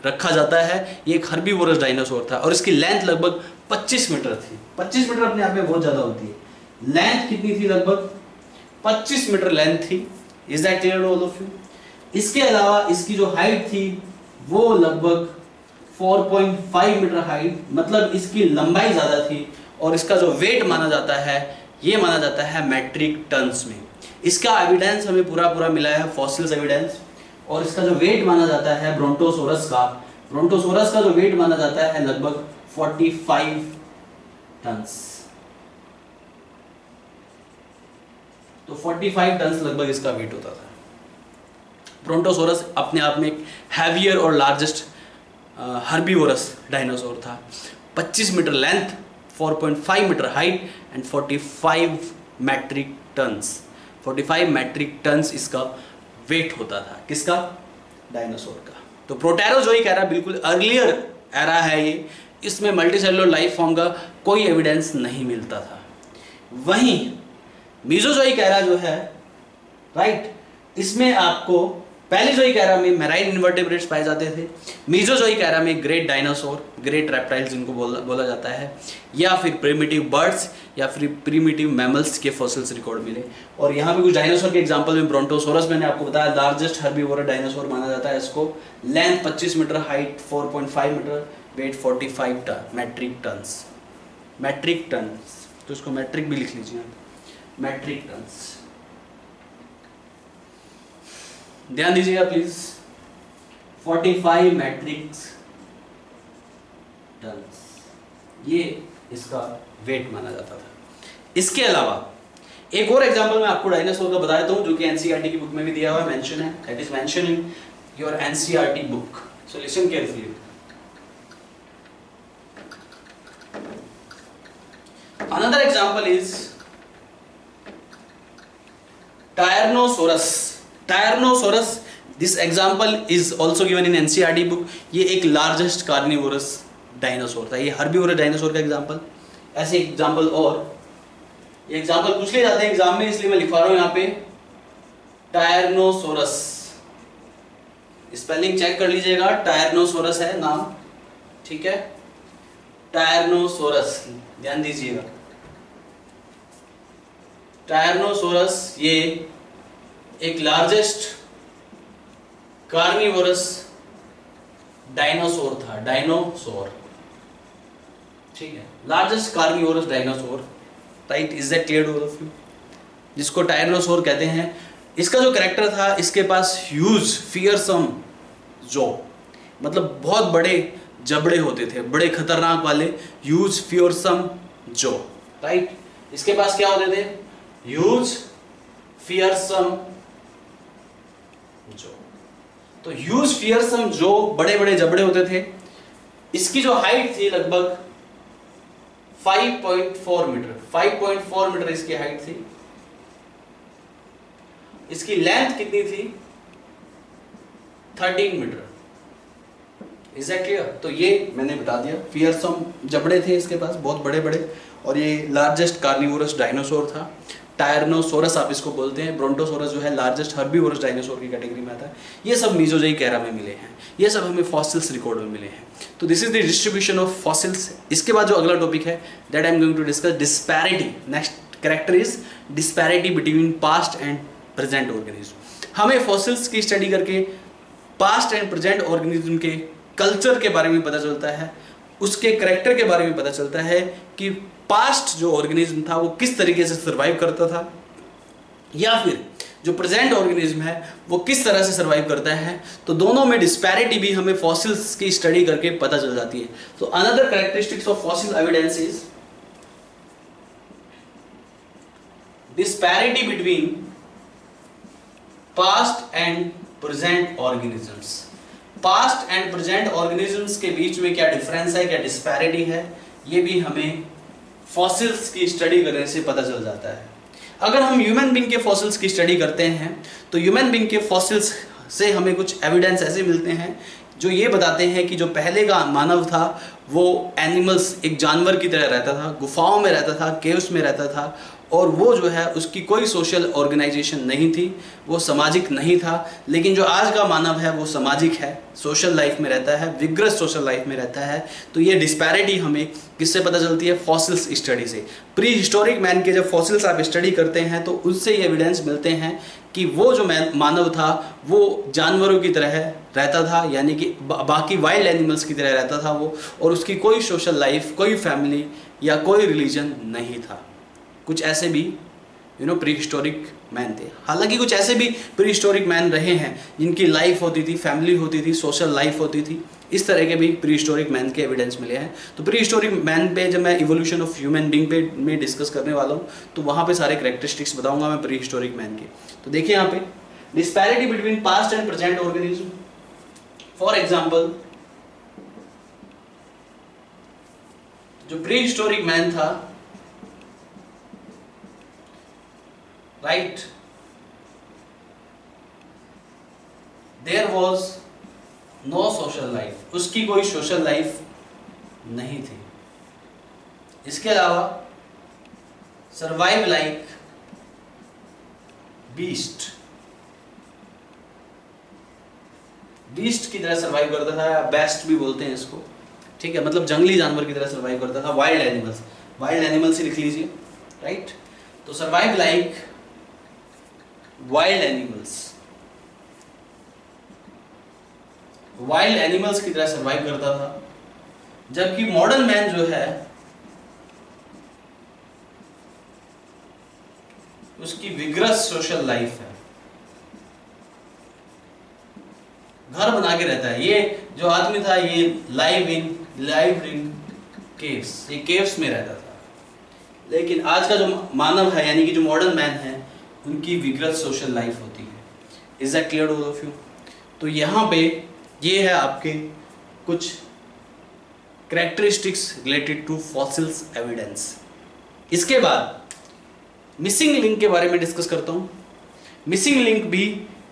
S1: रखा जाता है। ये एक हर्बीवोरस डायनासोर था और इसकी लेंथ लगभग 25 मीटर थी। 25 मीटर अपने आप में बहुत ज्यादा होती है। लेंथ कितनी थी? लगभग 25 मीटर लेंथ थी। Is that clear all of you? इसके अलावा इसकी जो हाइट थी वो लगभग 4.5 मीटर हाइट, मतलब इसकी लंबाई ज्यादा थी। और इसका जो वेट माना जाता है ये माना जाता है मैट्रिक टन्स में। इसका एविडेंस हमें पूरा मिला है, फॉसिल्स एविडेंस। और इसका जो वेट माना जाता है ब्रोंटोसोरस का जो वेट माना जाता है लगभग 45 टन्स। तो 45 टन्स लगभग इसका वेट होता था। ब्रोंटोसोरस अपने आप में एक हैवियर और लार्जेस्ट हर्बीवोरस डायनासोर था। 25 metre length, 4.5 metre height and 45 metric tons. 45 metric tons इसका वेट होता था। किसका? डायनासोर का। तो प्रोटेरोजोइक एरा बिल्कुल अर्लियर एरा है ये। इसमें मल्टीसेलुलर लाइफ फॉर्म का कोई एविडेंस नहीं मिलता था। वहीं मीजोजोइक एरा जो है, राइट, इसमें आपको पैलियोजोइक एरा में मैराइन इन्वर्टेब्रेट्स पाए जाते थे। मीजोजोइक एरा में ग्रेट डायनासोर, ग्रेट रेप्टाइल्स जिनको बोला जाता है, या फिर प्रिमिटिव बर्ड्स या फिर प्रिमिटिव मैमल्स के फॉसिल्स रिकॉर्ड मिले। और यहाँ पे कुछ डायनासोर के एग्जांपल में ब्रोंटोसोरस मैंने आपको बताया लार्जेस्ट हर्बीवोरस डायनासोर माना जाता है इसको। Length 25 metre, height 4.5 metre, weight 45 metric tons. Metric tons, तो इसको मैट्रिक भी लिख लीजिए, मैट्रिक टन्स। ध्यान दीजिएगा प्लीज, 45 मैट्रिक टन्स ये इसका वेट माना जाता था। इसके अलावा एक और एग्जांपल मैं आपको डायनासोर का बता देता हूं जो कि एनसीईआरटी की बुक में भी दिया हुआ है, मेंशन है। That is mention in your NCERT book, so listen carefully. Another example is Tyrannosaurus. Tyrannosaurus, this example is also given in NCERT book. ये एक लार्जेस्ट कार्निवोरस डायनासोर था। ये हर्बीवोरस डायनासोर का एग्जाम्पल। ऐसे एग्जाम्पल और ये example पूछ लिए जाते हैं एग्जाम में, इसलिए मैं लिखवा रहा हूं यहाँ पे टायरनोसोरस। स्पेलिंग चेक कर लीजिएगा, टायरनोसोरस है नाम, ठीक है, टायरनोसोरस, ध्यान दीजिएगा। टायरनोसोरस ये एक लार्जेस्ट कार्निवोरस डायनासोर था, डायनासोर, ठीक है, largest carnivorous dinosaur, right, is that clear to all of you, जिसको टायरोसोर कहते हैं। इसका जो कैरेक्टर था, इसके पास ह्यूज फियरसम जॉ, मतलब बहुत बड़े जबड़े होते थे, बड़े खतरनाक वाले, ह्यूज फियरसम जॉ, राइट। इसके पास क्या होते थे, ह्यूज फियरसम जॉ, तो ह्यूज फियरसम जॉ, बड़े बड़े जबड़े होते थे। इसकी जो हाइट थी लगभग 5.4 मीटर, 5.4 मीटर इसकी हाइट थी। इसकी लेंथ कितनी थी, 13 मीटर, इज दैट क्लियर। तो ये मैंने बता दिया, फियरसम जबड़े थे इसके पास बहुत बड़े बड़े, और ये लार्जेस्ट कार्निवोरस डायनासोर था। टायरनोसोरस आप इसको बोलते हैं। ब्रोंटोसोरस जो है लार्जेस्ट हर्बीवोरस डायनासोर की कैटेगरी में आता है। ये सब मीजोजोइक एरा में मिले हैं, ये सब हमें फॉसिल्स रिकॉर्ड में मिले हैं। तो this is the distribution of fossils. इसके बाद जो अगला टॉपिक है that I am going to discuss disparity. Next character is disparity between past and present organism. हमें फॉसिल्स की स्टडी करके पास्ट एंड प्रेजेंट ऑर्गेनिज्म के कल्चर के बारे में पता चलता है, उसके कैरेक्टर के बारे में पता चलता है कि पास्ट जो ऑर्गेनिज्म था वो किस तरीके से सर्वाइव करता था, या फिर जो प्रेजेंट ऑर्गेनिज्म है वो किस तरह से सर्वाइव करता है। तो दोनों में डिस्पैरिटी भी हमें फॉसिल्स की स्टडी करके पता चल जाती है। तो another characteristics of fossil evidence is disparity between past and present organisms. Past and present organisms के बीच में क्या डिफरेंस है, क्या डिस्पैरिटी है, ये भी हमें फॉसिल्स की स्टडी करने से पता चल जाता है। अगर हम ह्यूमन बीइंग के फॉसिल्स की स्टडी करते हैं तो ह्यूमन बीइंग के फॉसिल्स से हमें कुछ एविडेंस ऐसे मिलते हैं जो ये बताते हैं कि जो पहले का मानव था वो एनिमल्स, एक जानवर की तरह रहता था, गुफाओं में रहता था, केव्स में रहता था, और वो जो है उसकी कोई सोशल ऑर्गेनाइजेशन नहीं थी, वो सामाजिक नहीं था। लेकिन जो आज का मानव है वो सामाजिक है, सोशल लाइफ में रहता है, विग्रस सोशल लाइफ में रहता है। तो ये डिस्पैरिटी हमें किससे पता चलती है, फॉसिल्स स्टडी से। प्री हिस्टोरिक मैन के जब फॉसिल्स आप स्टडी करते हैं तो उससे ये एविडेंस मिलते हैं कि वो जो मानव था वो जानवरों की तरह रहता था, यानी कि बाकी वाइल्ड एनिमल्स की तरह रहता था वो, और उसकी कोई सोशल लाइफ, कोई फैमिली या कोई रिलीजन नहीं था। कुछ ऐसे भी प्री हिस्टोरिक मैन थे। हालांकि कुछ ऐसे भी प्री हिस्टोरिक मैन रहे हैं जिनकी लाइफ होती थी, फैमिली होती थी, सोशल लाइफ होती थी। इस तरह के भी प्री हिस्टोरिक मैन के एविडेंस मिले हैं। तो प्री हिस्टोरिक मैन पे जब मैं इवोल्यूशन ऑफ ह्यूमन बीइंग पे मैं डिस्कस करने वाला हूँ तो वहाँ पे सारे कैरेक्टरिस्टिक्स बताऊंगा मैं प्री हिस्टोरिक मैन के। तो देखिए यहाँ पे disparity between past and present organism. For example, जो प्री हिस्टोरिक मैन था, right, there was no social life, उसकी कोई सोशल लाइफ नहीं थी। इसके अलावा सर्वाइव लाइक बीस्ट, बीस्ट की तरह सर्वाइव करता था, बेस्ट भी बोलते हैं इसको, ठीक है, मतलब जंगली जानवर की तरह सर्वाइव करता था। वाइल्ड एनिमल्स, वाइल्ड एनिमल्स ही लिख लीजिए, राइट। तो survive like wild animals, wild animals की तरह सर्वाइव करता था। जबकि मॉडर्न मैन जो है उसकी विग्रस सोशल लाइफ है, घर बना के रहता है। ये जो आदमी था ये लाइव इन केव्स, ये केव्स में रहता था। लेकिन आज का जो मानव है यानी कि जो मॉडर्न मैन है उनकी विग्रस सोशल लाइफ होती है। Is that clear to all of you? तो यहाँ पे ये है आपके कुछ characteristics related to fossils evidence. इसके बाद मिसिंग लिंक के बारे में डिस्कस करता हूँ। मिसिंग लिंक भी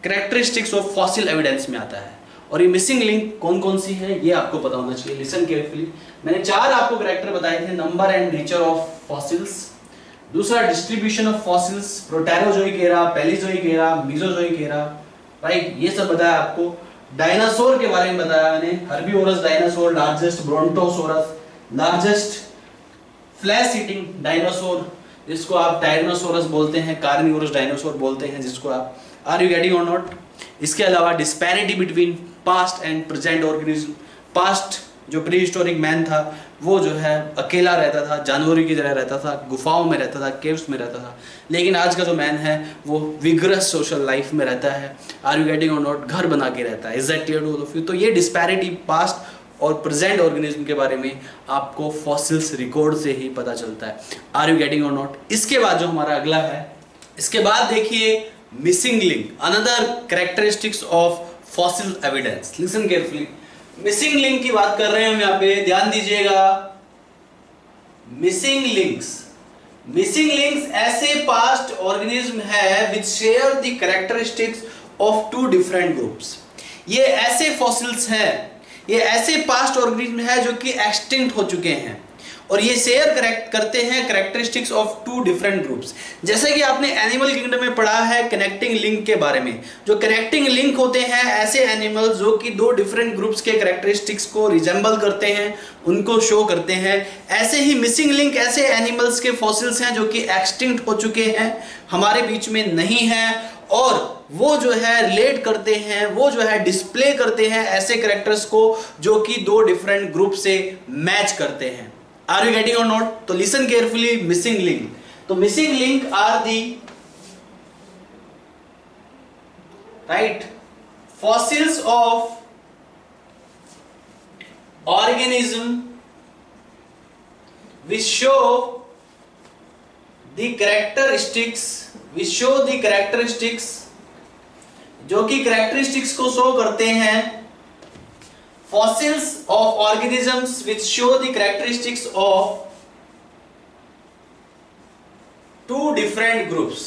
S1: कैरेक्टरिस्टिक्स ऑफ फॉसिल एविडेंस में आता है, और ये मिसिंग लिंक कौन कौन सी है ये आपको पता होना चाहिए। Listen carefully. मैंने 4 आपको कैरेक्टर बताए थे, number and nature of fossils, दूसरा distribution of fossils, Proterozoic era, Palaeozoic era, Mesozoic era, right, ये सब बताया आपको। डायनासोर के बारे में बताया मैंने, herbivorous dinosaur, largest Brontosaurus, largest flesh eating dinosaur जिसको आप टायरनोसोरस बोलते हैं, कार्निवोरस डायनासोर बोलते हैं जिसको आप। आर यू गेटिंग और नॉट? इसके अलावा disparity between past and present organism. Past जो प्री हिस्टोरिक मैन था वो जो है अकेला रहता था, जानवरों की तरह रहता था, गुफाओं में रहता था, केव्स में रहता था। लेकिन आज का जो मैन है वो विग्रस सोशल लाइफ में रहता है। आर यू गेटिंग और नॉट? घर बना के रहता है। Is that clear to all of you? तो ये डिस्पैरिटी पास्ट और प्रेजेंट ऑर्गेनिज्म के बारे में आपको फॉसिल्स रिकॉर्ड से ही पता चलता है। आर यू गेटिंग और नॉट? इसके बाद जो हमारा अगला है, इसके बाद देखिए missing link, another characteristics of fossil evidence. Listen carefully, missing link की बात कर रहे हैं हम यहाँ पे, ध्यान दीजिएगा। मिसिंग लिंक्स, मिसिंग लिंक्स ऐसे पास्ट ऑर्गेनिज्म है which share the characteristics of two different groups. ये ऐसे फॉसिल्स हैं, ये ऐसे पास्ट ऑर्गेनिज्म है जो कि एक्सटिंक्ट हो चुके हैं और ये शेयर करते हैं characteristics of two different groups. जैसे कि आपने एनिमल किंगडम में पढ़ा है कनेक्टिंग लिंक के बारे में। जो कनेक्टिंग लिंक होते हैं ऐसे एनिमल्स जो कि दो डिफरेंट ग्रुप्स के कैरेक्टरिस्टिक्स को रिजेंबल करते हैं, उनको शो करते हैं। ऐसे ही मिसिंग लिंक ऐसे एनिमल्स के फॉसिल्स हैं जो कि एक्सटिंक्ट हो चुके हैं, हमारे बीच में नहीं है, और वो जो है रिलेट करते हैं, वो जो है डिस्प्ले करते हैं ऐसे कैरेक्टर्स को जो कि दो डिफरेंट ग्रुप से मैच करते हैं। आर यू गेटिंग और नॉट? तो लिसन केयरफुली, मिसिंग लिंक। तो missing link are the right fossils of organism which show the characteristics जो कि कैरेक्टरिस्टिक्स को शो करते हैं। fossils of organisms which show the characteristics of two different groups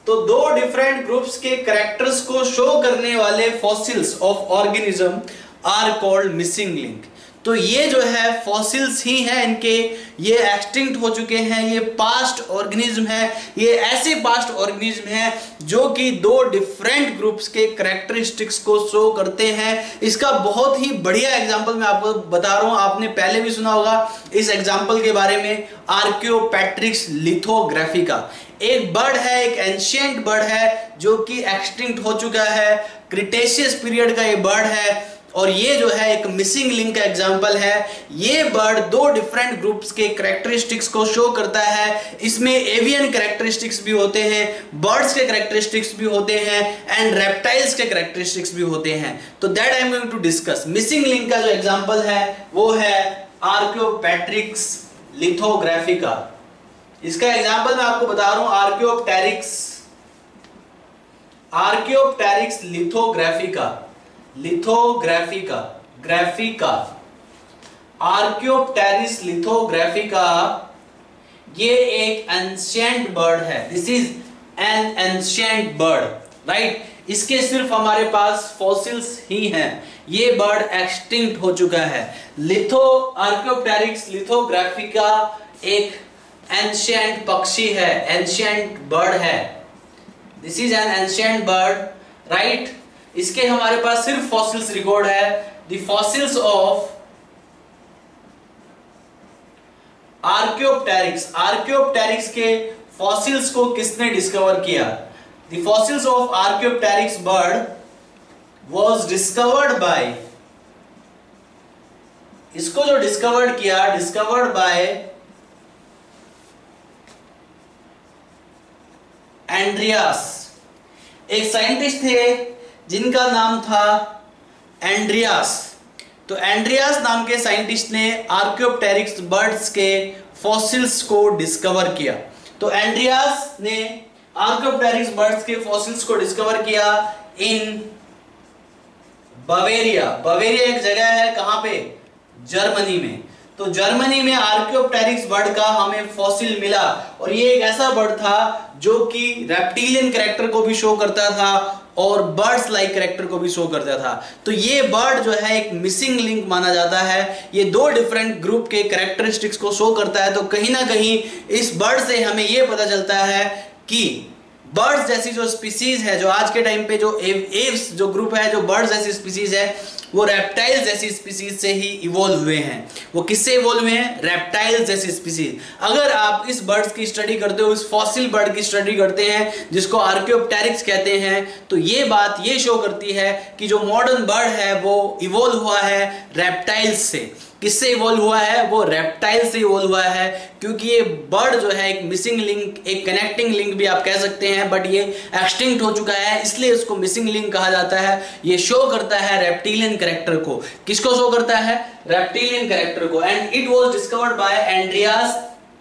S1: तो दो डिफरेंट ग्रुप्स के characters को शो करने वाले fossils of organism are called missing link. तो ये जो है फॉसिल्स ही हैं इनके, ये एक्सटिंक्ट हो चुके हैं, ये पास्ट ऑर्गेनिज्म है, ये ऐसे पास्ट ऑर्गेनिज्म हैं जो कि दो डिफरेंट ग्रुप्स के कैरेक्टरिस्टिक्स को शो करते हैं। इसका बहुत ही बढ़िया एग्जांपल मैं आपको बता रहा हूं, आपने पहले भी सुना होगा इस एग्जांपल के बारे में, आर्कियोपेट्रिक्स लिथोग्राफिका। एक बर्ड है, एक एंशिएंट बर्ड है जो कि एक्सटिंक्ट हो चुका है, क्रिटेशियस पीरियड का ये बर्ड है, और ये जो है एक मिसिंग लिंक का एग्जांपल है। ये बर्ड दो डिफरेंट ग्रुप्स के कैरेक्टरिस्टिक्स को शो करता है। इसमें एवियन कैरेक्टरिस्टिक्स भी होते हैं, बर्ड्स के कैरेक्टरिस्टिक्स भी होते हैं, एंड रेप्टाइल्स के कैरेक्टरिस्टिक्स भी होते हैं। तो that I am going to discuss. Missing link का जो एग्जांपल है वो है आर्कियोपेट्रिक्स लिथोग्राफिका। इसका एग्जांपल मैं आपको बता रहा हूं, आर्कियोप्टेरिक्स आर्कियोप्टेरिक्स लिथोग्राफिका ये एक एंशिएंट बर्ड है। This is an ancient bird, right. इसके सिर्फ हमारे पास फॉसिल्स ही हैं, ये बर्ड एक्सटिंक्ट हो चुका है। आर्कियोप्टेरिक्स लिथोग्राफिका एक एंशिएंट पक्षी है, एंशिएंट बर्ड है। This is an ancient bird, right. इसके हमारे पास सिर्फ फॉसिल्स रिकॉर्ड है। द फॉसिल्स ऑफ आर्कियोप्टेरिक्स के फॉसिल्स को किसने डिस्कवर किया? The fossils of Archaeopteryx bird was discovered by, इसको जो डिस्कवर्ड बाय एंड्रियास। एक साइंटिस्ट थे जिनका नाम था एंड्रियास। तो एंड्रियास नाम के साइंटिस्ट ने आर्कियोप्टेरिक्स बर्ड्स के फॉसिल्स को डिस्कवर किया। तो एंड्रियास ने आर्कियोप्टेरिक्स बर्ड्स के फॉसिल्स को डिस्कवर किया इन बवेरिया। बवेरिया एक जगह है, कहां पे? जर्मनी में। तो जर्मनी में आर्कियोप्टेरिक्स बर्ड का हमें फॉसिल मिला, और ये एक ऐसा बर्ड था जो कि रेप्टिलियन कैरेक्टर को भी शो करता था और बर्ड्स लाइक कैरेक्टर को भी शो करता था। तो ये बर्ड जो है एक मिसिंग लिंक माना जाता है, ये दो डिफरेंट ग्रुप के कैरेक्टरिस्टिक्स को शो करता है। तो कहीं ना कहीं इस बर्ड से हमें ये पता चलता है कि बर्ड्स जैसी जो स्पीसीज है, जो आज के टाइम पे जो एव्स जो ग्रुप है, जो बर्ड्स जैसी स्पीसीज है, वो रेप्टाइल जैसी स्पीसीज से ही इवॉल्व हुए हैं। वो किससे इवॉल्व हुए हैं? रेप्टाइल जैसी स्पीसीज। अगर आप इस बर्ड्स की स्टडी करते हो, इस फॉसिल बर्ड की स्टडी करते हैं जिसको आर्कियोप्टेरिक्स कहते हैं, तो ये बात ये शो करती है कि जो मॉडर्न बर्ड है वो इवॉल्व हुआ है रेप्टाइल्स से। किससे इवॉल्व हुआ है? वो रेप्टाइल से इवॉल्व हुआ है, क्योंकि ये बर्ड जो है एक मिसिंग लिंक, एक कनेक्टिंग लिंक भी आप कह सकते हैं, बट ये एक्सटिंक्ट हो चुका है, इसलिए इसको मिसिंग लिंक कहा जाता है। ये शो करता है रेप्टिलियन कैरेक्टर को। किसको शो करता है? रेप्टिलियन कैरेक्टर को। And it was discovered by Andreas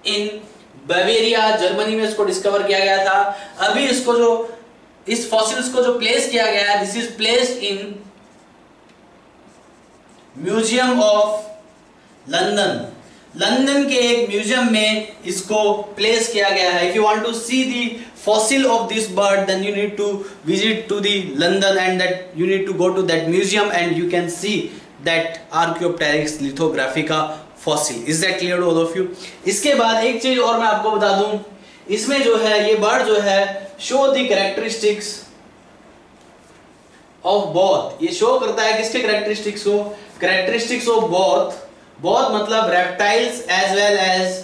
S1: in Bavaria, Germany में इसको डिस्कवर किया गया था। अभी इसको जो इस फॉसिल्स को जो प्लेस किया गया है, this is placed in museum of London. London के एक म्यूजियम में इसको प्लेस किया गया है। If you want to see the fossil of this bird, then you need to visit to the London, and that you need to go to that museum and you can see that Archaeopteryx lithographica fossil. Is that clear to all of you? इसके बाद एक चीज और मैं आपको बता दूं, इसमें जो है ये बर्ड जो है show the characteristics of both। ये शो करता है किसके कैरेक्टरिस्टिक्स को? कैरेक्टरिस्टिक्स ऑफ बोथ मतलब reptiles as well as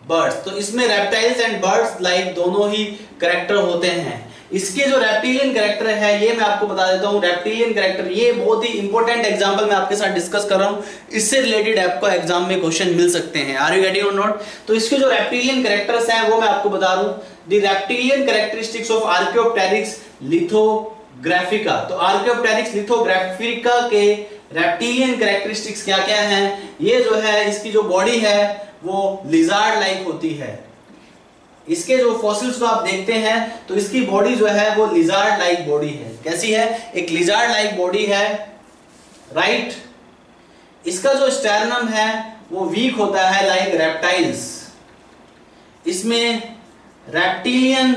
S1: birds. तो इसमें रेप्टाइल्स एंड बर्ड्स लाइक दोनों ही कैरेक्टर होते हैं। इसके जो रेप्टिलियन कैरेक्टर है ये मैं आपको बता देता हूं। रेप्टिलियन कैरेक्टर ये बहुत ही इंपॉर्टेंट एग्जांपल मैं आपके साथ डिस्कस कर रहा हूं, इससे रिलेटेड आपको एग्जाम में क्वेश्चन मिल सकते हैं। आर यू गेटिंग और नॉट? तो इसके जो रेप्टिलियन कैरेक्टर्स हैं वो मैं आपको बता रहा हूं। The reptilian characteristics of Archaeopteryx lithographica. तो आर्कियोप्टेरिक्स लिथोग्राफिका के रेप्टिलियन कैरेक्टरिस्टिक्स क्या क्या हैं? ये जो है इसकी जो बॉडी है वो लिजार्ड लाइक होती है। इसके जो फॉसिल्स को आप देखते हैं तो इसकी बॉडी जो है वो लिजार्ड लाइक बॉडी है। कैसी है? एक लिजार्ड लाइक बॉडी है, राइट। इसका जो स्टेर्नम है वो वीक होता है लाइक रेप्टाइल्स। इसमें रेप्टिलियन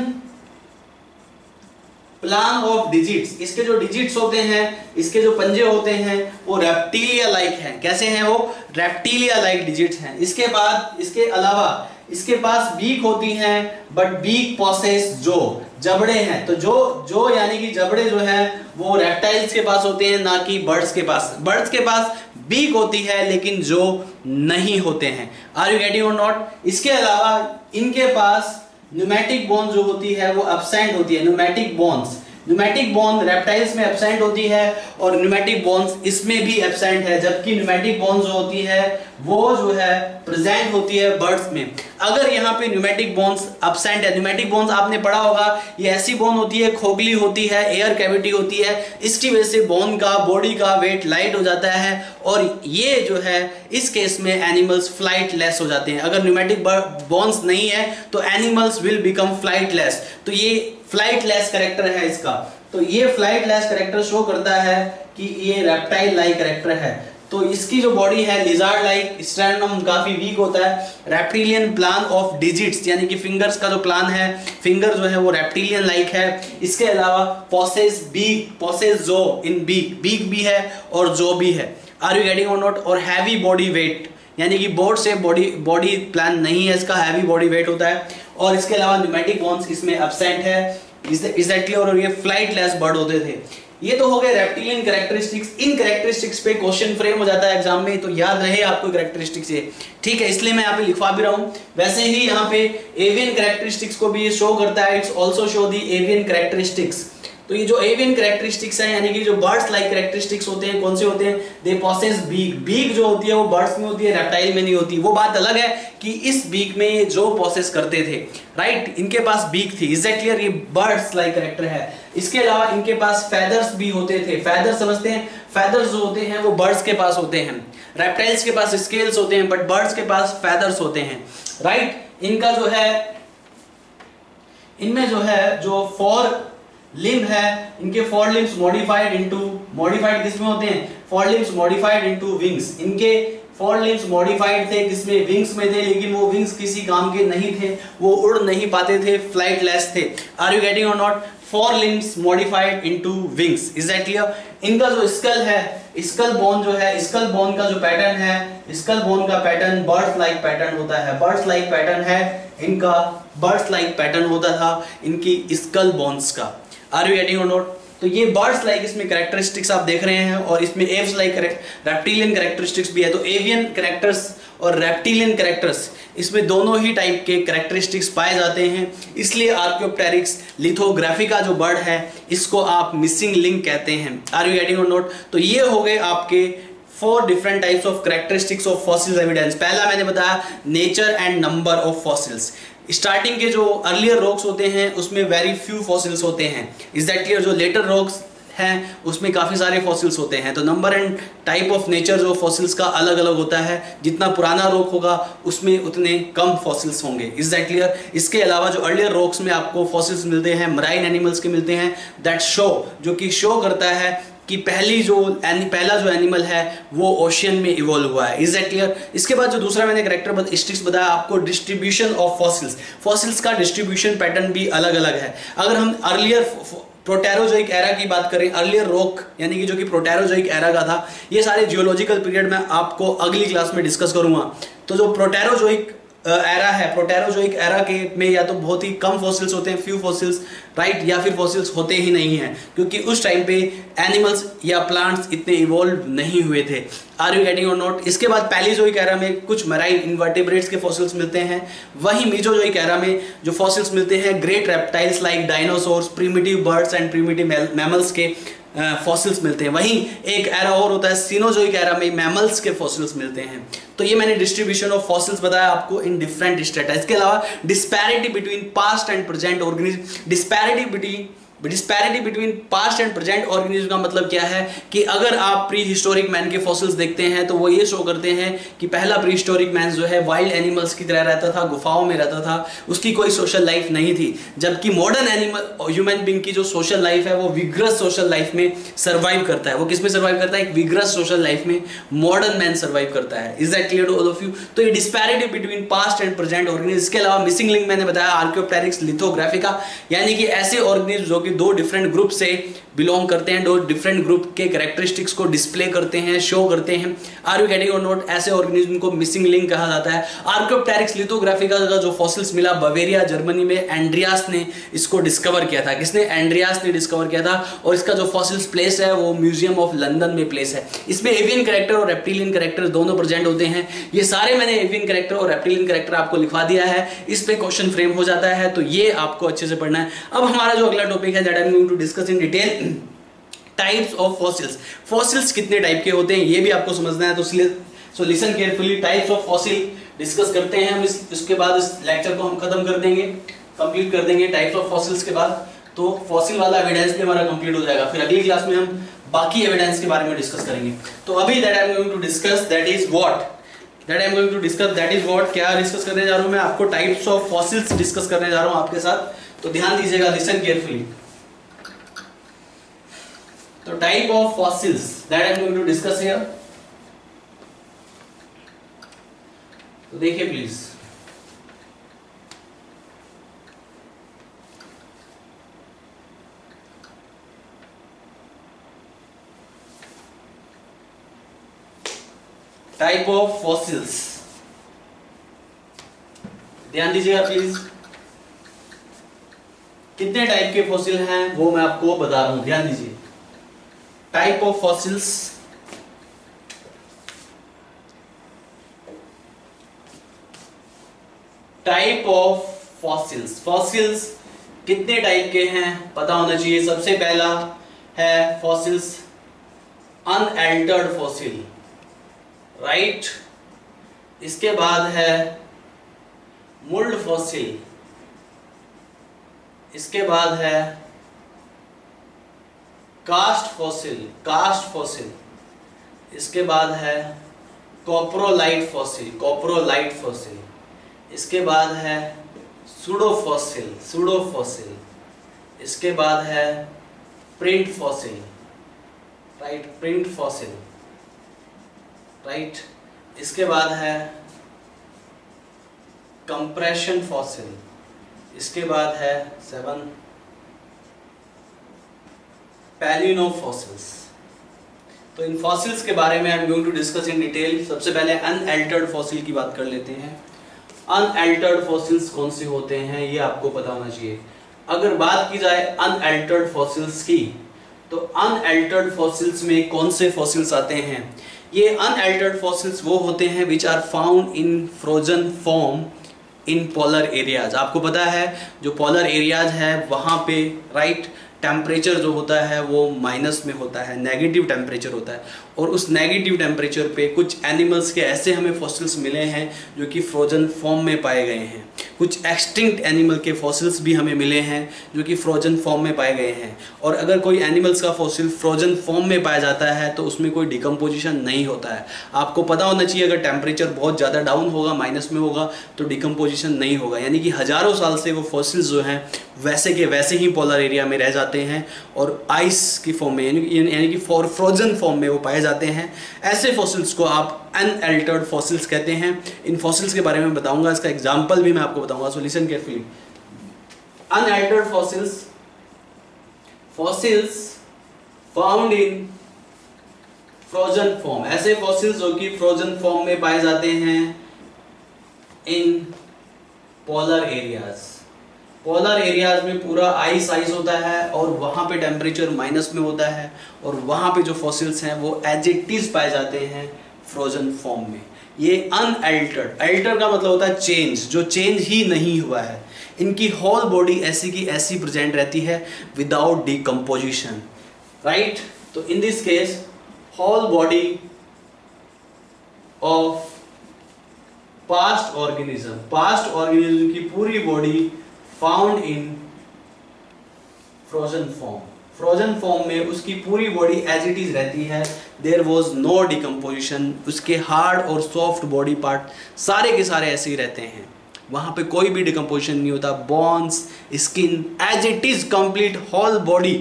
S1: प्लान ऑफ डिजिट्स, इसके जो डिजिट्स होते हैं, इसके जो पंजे होते हैं वो रेप्टिलिया लाइक हैं। कैसे हैं वो? रेप्टिलिया लाइक डिजिट्स हैं। इसके बाद इसके अलावा इसके पास बीक होती हैं, बट बीक पोसेस जो जबड़े हैं। तो जो यानी कि जबड़े जो है वो रेप्टाइल्स के पास होते हैं, ना कि बर्ड्स के पास। बर्ड्स के पास बीक होती है लेकिन जो नहीं होते हैं। आर यू गेटिंग और नॉट? इसके अलावा इनके पास न्यूमेटिक बोन जो होती है वो एब्सेंट होती है। न्यूमेटिक बोन रेप्टाइल्स में एब्सेंट होती है और न्यूमेटिक बोन्स इसमें भी एब्सेंट है, जबकि न्यूमेटिक बोन जो होती है वो जो है प्रेजेंट होती है बर्ड्स में। अगर यहाँ पे न्यूमेटिक बोन्स एब्सेंट है, न्यूमेटिक बोन्स आपने पढ़ा होगा, ये ऐसी बोन होती है, खोखली होती है, एयर कैविटी होती है, इसकी वजह से बोन का, बॉडी का वेट लाइट हो जाता है और ये जो है इस केस में एनिमल्स फ्लाइटलेस हो जाते हैं। अगर न्यूमेटिक बोन्स नहीं है तो एनिमल्स विल बिकम फ्लाइटलेस। तो ये फ्लाइटलेस कैरेक्टर है इसका। तो ये फ्लाइटलेस कैरेक्टर शो करता है कि ये रेप्टाइल लाइक कैरेक्टर है। तो इसकी जो बॉडी है लिजार्ड लाइक, स्टेर्नम काफी वीक होता है, रेप्टिलियन प्लान ऑफ डिजिट्स यानी कि फिंगर्स का जो प्लान है, फिंगर जो है वो रेप्टिलियन लाइक है। इसके अलावा पोसेस बीक, पोसेस जो इन बीक भी है और जो भी है। आर यू गेटिंग और नॉट? और हैवी बॉडी वेट यानी कि बोर्ड से बॉडी प्लान नहीं है इसका, हैवी बॉडी वेट होता है। और इसके अलावा न्यूमेटिक बोन्स इसमें एब्सेंट है। Is that clear? और ये फ्लाइटलेस बर्ड होते थे। ये तो हो गए रेप्टिलियन कैरेक्टरिस्टिक्स। इन कैरेक्टरिस्टिक्स पे क्वेश्चन फ्रेम हो जाता है एग्जाम में, तो याद रहे आपको कैरेक्टरिस्टिक्स ये, ठीक है, इसलिए मैं यहाँ पे लिखवा भी रहा हूँ। वैसे ही यहाँ पे एवियन कैरेक्टरिस्टिक्स को भी शो करता है। It's also show the avian characteristics. तो ये जो एवियन कैरेक्टरिस्टिक्स है यानी कि जो बर्ड्स लाइक कैरेक्टरिस्टिक्स होते हैं, कौन से होते हैं? दे पोसेस बीक। बीक जो होती है वो बर्ड्स में होती है, रेप्टाइल में नहीं होती। वो बात अलग है कि इस बीक में जो पोसेस करते थे, राइट, इनके पास बीक थी। Is that clear? ये बर्ड्स लाइक कैरेक्टर है। इसके अलावा इनके पास फेदर्स भी होते थे। फेदर्स समझते हैं? फेदर्स जो होते हैं वो बर्ड्स के पास होते हैं। रेप्टाइल्स के पास स्केल्स होते हैं, बट बर्ड्स के पास फेदर्स होते हैं, राइट। इनका जो है, इनमें जो है जो फोर लिम्ब है, इनके फोर लिम्ब्स मॉडिफाइड किसमें होते हैं? Four limbs modified into wings. इनके फोर लिम्ब्स मॉडिफाइड थे, किसमें? विंग्स में थे, लेकिन वो विंग्स किसी काम के नहीं थे, वो उड़ नहीं पाते थे, फ्लाइटलेस थे। आर यू गेटिंग और not? Four limbs modified into wings. Is that clear? इनका जो स्कल है, स्कल बोन जो है, स्कल बोन का जो पैटर्न है, स्कल बोन का पैटर्न बर्ड्स लाइक पैटर्न होता है। बर्ड्स लाइक पैटर्न है इनका, बर्ड्स लाइक पैटर्न होता था इनकी स्कल बोन्स का। आर यू गेटिंग और नॉट? तो ये बर्ड्स लाइक इसमें कैरेक्टरिस्टिक्स आप देख रहे हैं और इसमें एव्स लाइक रेप्टिलियन कैरेक्टरिस्टिक्स भी है। तो एवियन कैरेक्टर्स और रेप्टिलियन कैरेक्टर्स इसमें दोनों ही टाइप के कैरेक्टरिस्टिक्स पाए जाते हैं, इसलिए आर्कियोप्टेरिक्स लिथोग्राफिका जो बर्ड है इसको आप मिसिंग लिंक कहते हैं। आर यू गेटिंग और नोट? तो ये हो गए आपके 4 different types of characteristics of fossils evidence. पहला मैंने बताया nature and number of fossils. Starting के जो अर्लियर रॉक्स होते हैं उसमें वेरी फ्यू फॉसिल्स होते हैं, इज दैट क्लियर? जो लेटर रॉक्स हैं उसमें काफ़ी सारे फॉसिल्स होते हैं। तो number and type of nature जो फॉसिल्स का अलग अलग होता है, जितना पुराना रॉक होगा उसमें उतने कम फॉसिल्स होंगे, इज दैट क्लियर? इसके अलावा जो अर्लियर रॉक्स में आपको फॉसिल्स मिलते हैं मराइन एनिमल्स के मिलते हैं, दैट शो, जो कि शो करता है कि पहला जो एनिमल है वो ओशियन में इवॉल्व हुआ है, इज दैट क्लियर? इसके बाद जो दूसरा मैंने कैरेक्टरिस्टिक्स बताया आपको, डिस्ट्रीब्यूशन ऑफ फॉसिल्स। फॉसिल्स का डिस्ट्रीब्यूशन पैटर्न भी अलग अलग है। अगर हम अर्लियर प्रोटेरोजोइक एरा की बात करें, अर्लियर रॉक यानी कि जो कि प्रोटेरोजोइक एरा का था, ये सारे जियोलॉजिकल पीरियड में आपको अगली क्लास में डिस्कस करूंगा। तो जो प्रोटेरोजोइक एरा है, प्रोटेरोजोइक एरा के में या तो बहुत ही कम फॉसिल्स होते हैं, फ्यू फॉसिल्स, राइट, या फिर फॉसिल्स होते ही नहीं हैं, क्योंकि उस टाइम पे एनिमल्स या प्लांट्स इतने इवॉल्व नहीं हुए थे। आर यू गेटिंग और नॉट? इसके बाद पैलियोजोइक एरा में कुछ मैराइन इन्वर्टेब्रेट्स के फॉसिल्स मिलते हैं। वहीं मीजोजोइक एरा में जो फॉसिल्स मिलते हैं great reptiles like dinosaurs, primitive birds and primitive mammals के फॉसिल्स मिलते हैं। वहीं एक एरा और होता है सीनोजोइक एरा में मैमल्स के फॉसिल्स मिलते हैं। तो ये मैंने डिस्ट्रीब्यूशन ऑफ फॉसिल्स बताया आपको इन डिफरेंट स्टेटा। इसके अलावा disparity between past and present organism. Disparity between past and present organism का मतलब क्या है कि अगर आप प्री हिस्टोरिक मैन के फॉसिल्स देखते हैं तो वो ये शो करते हैं कि पहला प्री हिस्टोरिक मैन जो है वाइल्ड एनिमल्स की तरह रहता था, गुफाओं में रहता था, उसकी कोई सोशल लाइफ नहीं थी, जबकि मॉडर्न एनिमल ह्यूमन बीइंग की जो सोशल लाइफ है वो विग्रस सोशल लाइफ में सर्वाइव करता है। वो किस में सर्वाइव करता है? एक विग्रस सोशल लाइफ में मॉडर्न मैन सर्वाइव करता है। Is that clear to all of you? तो ये disparity between past and present organism. इसके अलावा मिसिंग लिंक मैंने बताया आर्कियोप्टेरिक्स लिथोग्राफिका, यानी कि ऐसे ऑर्गेनिज्म जो कि 2 डिफरेंट ग्रुप से बिलोंग करते हैं, 2 डिफरेंट ग्रुप के कैरेक्टरिस्टिक्स को डिस्प्ले करते हैं, शो करते हैं। आर यू गेटिंग और नोट? ऐसे ऑर्गेनिज्म को मिसिंग लिंक कहा जाता है। आर्कियोप्टेरिक्स लिथोग्राफिका का जो फॉसिल्स मिला बवेरिया जर्मनी में, एंड्रियास ने इसको डिस्कवर किया था। किसने? एंड्रियास ने डिस्कवर किया था। और इसका जो फॉसिल्स प्लेस है वो म्यूजियम ऑफ लंदन में प्लेस है। इसमें एवियन कैरेक्टर और रेप्टिलियन कैरेक्टर दोनों प्रेजेंट होते हैं। ये सारे मैंने एवियन कैरेक्टर और रेप्टिलियन कैरेक्टर आपको लिखवा दिया है, इस पे क्वेश्चन फ्रेम हो जाता है, तो ये आपको अच्छे से पढ़ना है। अब हमारा जो अगला टॉपिक है that I am going to discuss in detail, types of fossils. Fossils कितने टाइप के होते हैं ये भी आपको समझना है, तो so listen carefully. Types of fossil discuss करते हैं हम, इसके बाद इस लेक्चर को हम खत्म कर देंगे, कंप्लीट कर देंगे टाइप्स ऑफ फॉसिल्स के बाद। तो फॉसिल वाला एविडेंस भी हमारा कंप्लीट हो जाएगा। फिर अगली क्लास में हम बाकी एविडेंस के बारे में डिस्कस करेंगे। तो अभी that I am going to discuss that is what क्या डिस्कस करने जा रहा हूं मैं? आपको टाइप्स ऑफ फॉसिल्स डिस्कस करने जा रहा हूं आपके साथ, तो ध्यान दीजिएगा, लिसन केयरफुली। तो type of fossils that I am going to discuss here, तो देखिए प्लीज। टाइप ऑफ फॉसिल्स, ध्यान दीजिएगा प्लीज। कितने टाइप के फॉसिल हैं वो मैं आपको बता रहा हूं, ध्यान दीजिए। Type of fossils, type of fossils, fossils कितने टाइप के हैं पता होना चाहिए। सबसे पहला है फॉसिल्स अनएल्टर्ड फॉसिल, राइट। इसके बाद है मुल्ड फॉसिल, इसके बाद है कास्ट फॉसिल, इसके बाद है कोप्रोलाइट फॉसिल, इसके बाद है सूडो फॉसिल, इसके बाद है प्रिंट फॉसिल, राइट। इसके बाद है कंप्रेशन फॉसिल, इसके बाद है 7 पैलिनो फॉसिल्स। तो इन फॉसिल्स के बारे में I am going to discuss in detail. सबसे पहले अनएल्टर्ड फॉसिल की बात कर लेते हैं। अनएल्टर्ड फॉसिल्स कौन से होते हैं ये आपको पता होना चाहिए। अगर बात की जाए अनएल्टर्ड फॉसिल्स की, तो अनअल्टर्ड फॉसिल्स में कौन से फॉसिल्स आते हैं? ये अनअल्टर्ड फॉसिल्स वो होते हैं which are found in frozen form in polar areas. आपको पता है जो पोलर एरियाज है वहाँ पे राइट टेम्परेचर जो होता है वो माइनस में होता है, नेगेटिव टेम्परेचर होता है, और उस नेगेटिव टेम्परेचर पे कुछ एनिमल्स के ऐसे हमें फॉसिल्स मिले हैं जो कि फ्रोजन फॉर्म में पाए गए हैं। कुछ एक्सटिंक्ट एनिमल के फॉसिल्स भी हमें मिले हैं जो कि फ्रोजन फॉर्म में पाए गए हैं। और अगर कोई एनिमल्स का फॉसिल फ्रोजन फॉर्म में पाया जाता है तो उसमें कोई डिकम्पोजिशन नहीं होता है। आपको पता होना चाहिए अगर टेम्परेचर बहुत ज़्यादा डाउन होगा, माइनस में होगा, तो डिकम्पोजिशन नहीं होगा, यानी कि हज़ारों साल से वो फॉसिल्स जो हैं वैसे के वैसे ही पोलर एरिया में रह जाते हैं और आइस की फॉर्म में यानी कि फ्रोजन फॉर्म में वो पाए जाते हैं। ऐसे फॉसिल्स को आप अनअल्टर्ड फॉसिल्स कहते हैं। इन फॉसिल्स के बारे में बताऊंगा, इसका एग्जांपल भी मैं आपको बताऊंगा, सो listen carefully. Unaltered fossils found in frozen form, ऐसे फॉसिल्स जो कि फ्रोजन फॉर्म में पाए जाते हैं इन पोलर एरियाज। पोलर एरियाज में पूरा आइस होता है और वहां पे टेम्परेचर माइनस में होता है और वहां पे जो फॉसिल्स हैं वो एज इट इज पाए जाते हैं फ्रोजन फॉर्म में। ये अनअल्टर्ड, अल्टर का मतलब होता है चेंज, जो चेंज ही नहीं हुआ है। इनकी होल बॉडी ऐसी की ऐसी प्रेजेंट रहती है विदाउट डिकम्पोजिशन, राइट। तो in this case whole body of past organism की पूरी body found in frozen form में उसकी पूरी बॉडी एज इट इज रहती है। देयर वॉज नो डिकम्पोजिशन, उसके हार्ड और सॉफ्ट बॉडी पार्ट सारे के सारे ऐसे ही रहते हैं, वहां पे कोई भी डिकम्पोजिशन नहीं होता। Bones, skin as it is complete whole body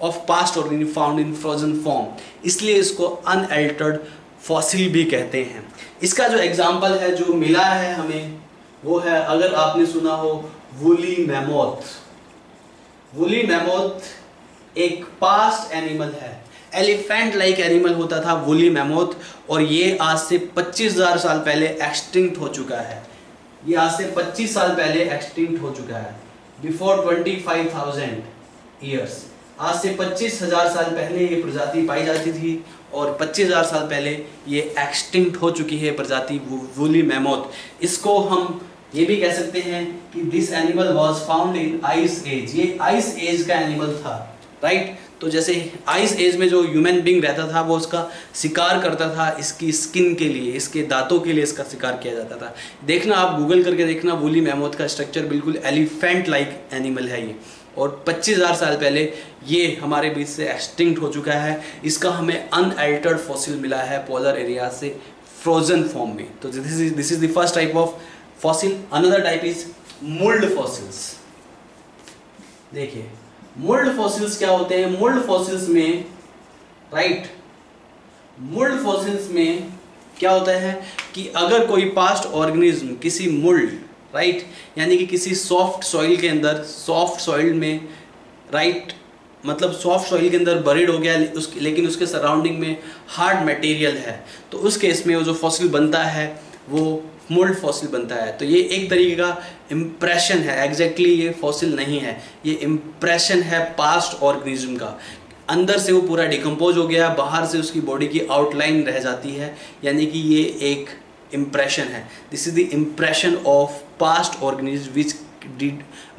S1: of past organism found in frozen form, इसलिए इसको अनअल्टर्ड फॉसिल भी कहते हैं। इसका जो एग्जाम्पल है जो मिला है हमें वो है, अगर आपने सुना हो वूली मैमोथ एक पास्ट एनिमल है, एलिफेंट लाइक एनिमल होता था वूली मैमोथ, और ये आज से 25,000 साल पहले एक्सटिंक्ट हो चुका है। ये आज से 25 साल पहले एक्सटिंक्ट हो चुका है, बिफोर 25,000 ईयर्स। आज से 25,000 साल पहले ये प्रजाति पाई जाती थी और 25,000 साल पहले ये एक्सटिंक्ट हो चुकी है प्रजाति वूली मैमोथ। इसको हम ये भी कह सकते हैं कि this animal was found in ice age, ये आइस एज का एनिमल था, राइट। तो जैसे आइस एज में जो ह्यूमन बींग रहता था वो उसका शिकार करता था, इसकी स्किन के लिए, इसके दांतों के लिए इसका शिकार किया जाता था। देखना, आप गूगल करके देखना, वूली मैमोथ का स्ट्रक्चर बिल्कुल एलिफेंट लाइक एनिमल है ये, और 25,000 साल पहले ये हमारे बीच से एक्सटिंक्ट हो चुका है। इसका हमें अनअल्टर्ड फॉसिल मिला है पोलर एरिया से फ्रोजन फॉर्म में। तो this is the first type of fossil. Another type is mould fossils. देखिए मुल्ड फॉसिल्स क्या होते हैं। मुल्ड फॉसिल्स में मुल्ड फॉसिल्स में क्या होता है कि अगर कोई पास्ट ऑर्गेनिज्म किसी मुल्ड यानी कि किसी सॉफ्ट सॉइल के अंदर, सॉफ्ट सॉइल में मतलब सॉफ्ट सॉइल के अंदर बरीड हो गया, लेकिन उसके सराउंडिंग में हार्ड मटेरियल है, तो उस केस में वो जो फॉसिल बनता है वो मोल्ड फॉसिल बनता है। तो ये एक तरीके का इम्प्रेशन है, एग्जैक्टली ये फॉसिल नहीं है, ये इम्प्रेशन है पास्ट ऑर्गेनिज्म का। अंदर से वो पूरा डिकम्पोज हो गया, बाहर से उसकी बॉडी की आउटलाइन रह जाती है, यानी कि ये एक इम्प्रेशन है। This is the impression of past organism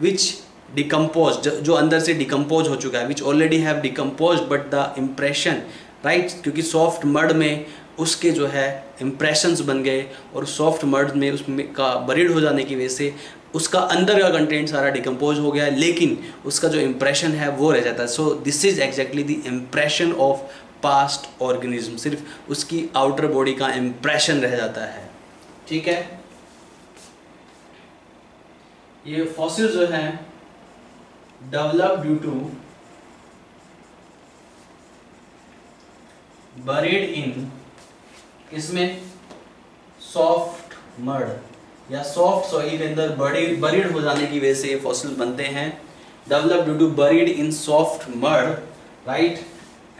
S1: which decompose, जो अंदर से डिकम्पोज हो चुका है, विच already have decompose but the impression, क्योंकि सॉफ्ट मड में उसके जो है इम्प्रेशंस बन गए और सॉफ्ट मड में उसमें का बरीड हो जाने की वजह से उसका अंदर का कंटेंट सारा डिकम्पोज हो गया, लेकिन उसका जो इम्प्रेशन है वो रह जाता है। सो this is exactly the impression of past organism, सिर्फ उसकी आउटर बॉडी का इम्प्रेशन रह जाता है, ठीक है। ये फॉसिल जो है develop due to buried in, इसमें सॉफ्ट मड या सॉफ्ट सॉइल के अंदर बरीड हो जाने की वजह से ये फॉसिल बनते हैं। Develop due to buried in soft mud,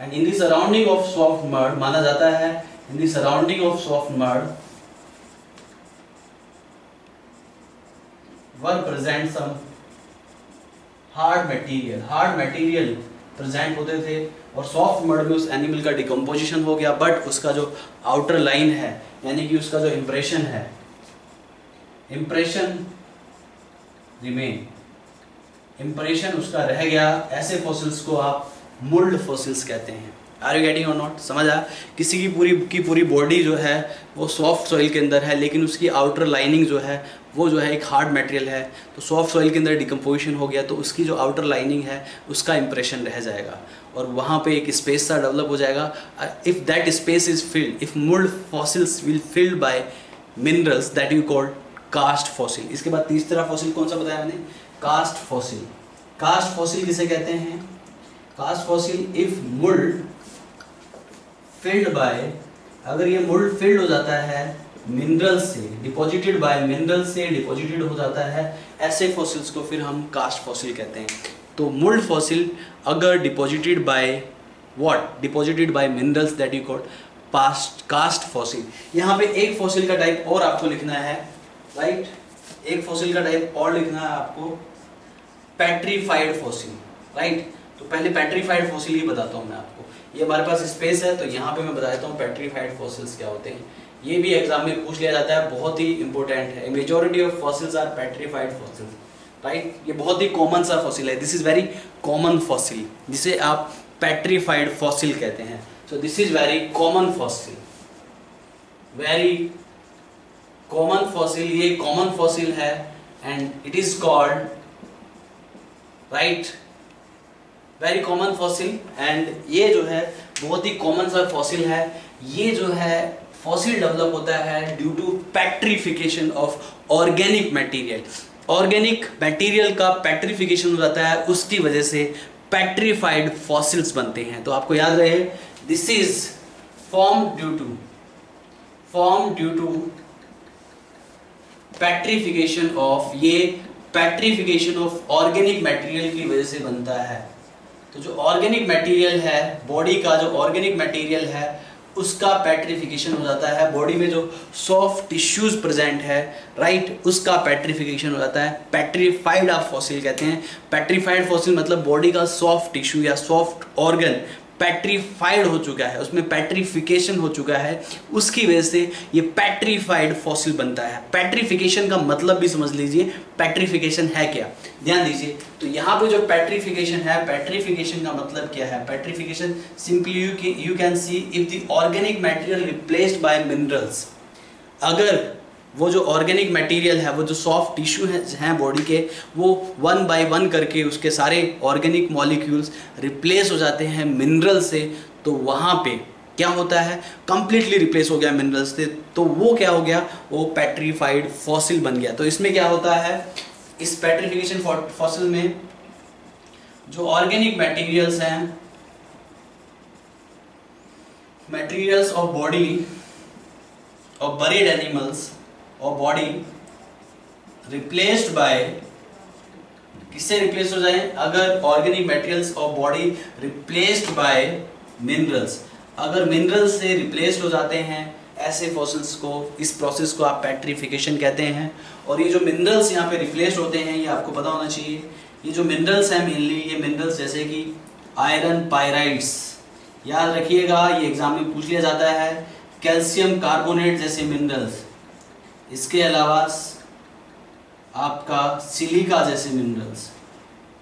S1: and in the surrounding of soft mud, माना जाता है in the surrounding of soft mud were present some hard material present होते थे और सॉफ्ट मड में उस एनिमल का डिकम्पोजिशन हो गया, बट उसका जो आउटर लाइन है यानी कि उसका जो इम्प्रेशन है, इम्प्रेशन रिमेन, इम्प्रेशन उसका रह गया। ऐसे फॉसिल्स को आप मुल्ड फॉसिल्स कहते हैं। आर यू गेटिंग और नॉट? समझ आया? किसी की पूरी बॉडी जो है वो सॉफ्ट सॉइल के अंदर है, लेकिन उसकी आउटर लाइनिंग जो है वो जो है एक हार्ड मटेरियल है, तो सॉफ्ट सॉइल के अंदर डिकम्पोजिशन हो गया तो उसकी जो आउटर लाइनिंग है उसका इंप्रेशन रह जाएगा और वहाँ पे एक स्पेस सा डेवलप हो जाएगा। If that space is filled, if mould fossils will filled by minerals that you called cast fossil. इसके बाद तीसरा फॉसिल कौन सा बताया मैंने? Cast fossil. कास्ट फॉसिल किसे कहते हैं? Cast fossil if mould filled by, अगर ये मुल्ड फिल्ड हो जाता है मिनरल से, डिपॉजिटेड बाय मिनरल से डिपॉजिटेड हो जाता है, ऐसे फॉसिल्स को फिर हम कास्ट फॉसिल कहते हैं। तो मुल्ड फॉसिल अगर deposited by what? Deposited by minerals that you called cast fossil. यहाँ पे एक फॉसिल का टाइप और आपको लिखना है, राइट? एक फॉसिल का टाइप और लिखना है आपको, पेट्रीफाइड फॉसिल, राइट? तो पहले पेट्रीफाइड फॉसिल ही बताता हूँ मैं आपको। ये हमारे पास स्पेस है तो यहाँ पे मैं बता देता हूँ पेट्रीफाइड फॉसिल्स क्या होते हैं। ये भी एग्जाम में पूछ लिया जाता है, बहुत ही इंपॉर्टेंट है। Majority of fossils are petrified fossils, right? ये बहुत ही कॉमन सा फॉसिल है, this is very common fossil, जिसे आप पेट्रीफाइड फॉसिल कहते हैं। So this is very common fossil, very common fossil, ये कॉमन फॉसिल है and it is called, right, very common fossil. And ये जो है बहुत ही कॉमन सा फॉसिल है। ये जो है फॉसिल डेवलप होता है due to petrification of organic material. Organic material का पेट्रिफिकेशन हो जाता है, उसकी वजह से पेट्रीफाइड फॉसिल्स बनते हैं। तो आपको याद रहे, this is form due to petrification of, ये पेट्रिफिकेशन ऑफ ऑर्गेनिक मटेरियल की वजह से बनता है। तो जो ऑर्गेनिक मटेरियल है, बॉडी का जो ऑर्गेनिक मटेरियल है उसका पेट्रिफिकेशन हो जाता है। बॉडी में जो सॉफ्ट टिश्यूज प्रेजेंट है, राइट, उसका पेट्रिफिकेशन हो जाता है। पेट्रीफाइड आप फॉसिल कहते हैं। पेट्रीफाइड फॉसिल मतलब बॉडी का सॉफ्ट टिश्यू या सॉफ्ट ऑर्गन पेट्रीफाइड हो चुका है, उसमें पेट्रिफिकेशन हो चुका है, उसकी वजह से ये पेट्रीफाइड फॉसिल बनता है। पेट्रिफिकेशन का मतलब भी समझ लीजिए, पेट्रिफिकेशन है क्या, ध्यान दीजिए। तो यहाँ पे जो पेट्रिफिकेशन है, पेट्रिफिकेशन का मतलब क्या है? Petrification simply you can see if the organic material replaced by minerals, अगर वो जो ऑर्गेनिक मटेरियल है, वो जो सॉफ्ट टिश्यू हैं बॉडी के, वो वन बाय वन करके उसके सारे ऑर्गेनिक मॉलिक्यूल्स रिप्लेस हो जाते हैं मिनरल से, तो वहाँ पे क्या होता है? कंप्लीटली रिप्लेस हो गया मिनरल्स से, तो वो क्या हो गया? वो पेट्रीफाइड फॉसिल बन गया। तो इसमें क्या होता है, इस पेट्रिफिकेशन फॉसिल में जो ऑर्गेनिक मटेरियल्स हैं, materials of body of buried animals और बॉडी रिप्लेस्ड बाय, किससे रिप्लेस हो जाए? अगर organic materials of body replaced by minerals, अगर मिनरल्स से रिप्लेस्ड हो जाते हैं, ऐसे फॉसिल्स को, इस प्रोसेस को आप पेट्रिफिकेशन कहते हैं। और ये जो मिनरल्स यहाँ पे रिप्लेस्ड होते हैं, ये आपको पता होना चाहिए। ये जो मिनरल्स हैं मेनली, ये मिनरल्स जैसे कि आयरन पायराइड्स, याद रखिएगा, ये एग्जाम में पूछ लिया जाता है। कैल्शियम कार्बोनेट जैसे मिनरल्स, इसके अलावा आपका सिलिका जैसे मिनरल्स।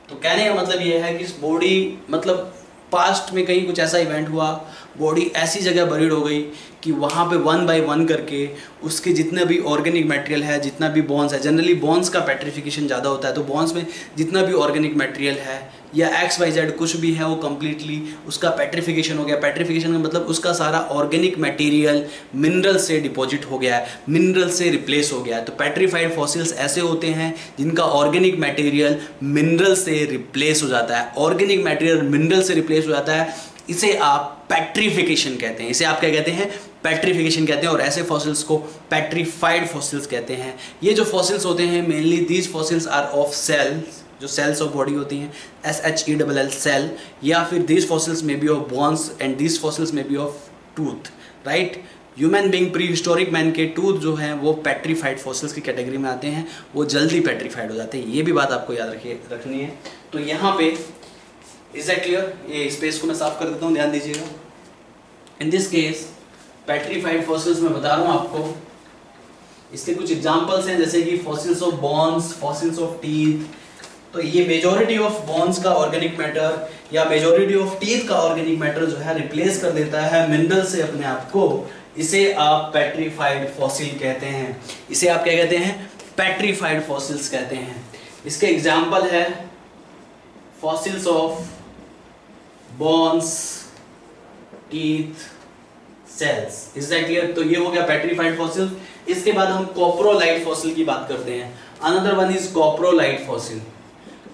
S1: तो कहने का मतलब ये है कि बॉडी, मतलब पास्ट में कहीं कुछ ऐसा इवेंट हुआ, बॉडी ऐसी जगह बरीड हो गई कि वहाँ पे वन बाय वन करके उसके जितना भी ऑर्गेनिक मटेरियल है, जितना भी बॉन्स है, जनरली बॉन्स का पेट्रिफिकेशन ज़्यादा होता है, तो बॉन्स में जितना भी ऑर्गेनिक मटेरियल है या XYZ कुछ भी है, वो कम्प्लीटली उसका पेट्रिफिकेशन हो गया। पेट्रिफिकेशन का मतलब उसका सारा ऑर्गेनिक मटेरियल मिनरल से डिपॉजिट हो गया है, मिनरल से रिप्लेस हो गया है। तो पेट्रीफाइड फॉसिल्स ऐसे होते हैं जिनका ऑर्गेनिक मटेरियल मिनरल से रिप्लेस हो जाता है। ऑर्गेनिक मटेरियल मिनरल से रिप्लेस हो जाता है, इसे आप पेट्रिफिकेशन कहते हैं। इसे आप क्या कहते हैं? पेट्रिफिकेशन कहते हैं। और ऐसे फॉसिल्स को पेट्रीफाइड फॉसिल्स कहते हैं। ये जो फॉसिल्स होते हैं mainly these fossils are of shells, जो सेल्स ऑफ बॉडी होती हैं, SHELL सेल, या फिर दीज फॉसिल्स में be of bones and these fossils में be of tooth, right. Human being, pre historic man के टूथ जो हैं वो पेट्रीफाइड फॉसिल्स की कैटेगरी में आते हैं, वो जल्दी पेट्रीफाइड हो जाते हैं। ये भी बात आपको याद रखनी है। तो यहाँ पे इज दैट क्लियर? ये स्पेस को मैं साफ कर देता हूँ, ध्यान दीजिएगा। इन दिस केस पेट्रीफाइड फॉसिल्स में बता रहा हूँ आपको, इसके कुछ एग्जांपल्स हैं जैसे कि fossils of bones, fossils of teeth. तो ये मेजॉरिटी ऑफ बोन्स का ऑर्गेनिक मैटर या मेजॉरिटी ऑफ टीथ का ऑर्गेनिक मैटर जो है रिप्लेस कर देता है मिनरल से अपने आप को, इसे आप पेट्रीफाइड फॉसिल कहते हैं। इसे आप क्या कहते हैं? पेट्रीफाइड फॉसिल्स कहते हैं। इसके एग्जांपल है fossils of bones, teeth, shells. Is that clear? तो ये हो गया पेट्रीफाइड फॉसिल। इसके बाद हम कोप्रोलाइट फॉसिल की बात करते हैं। Another one is coprolite fossil.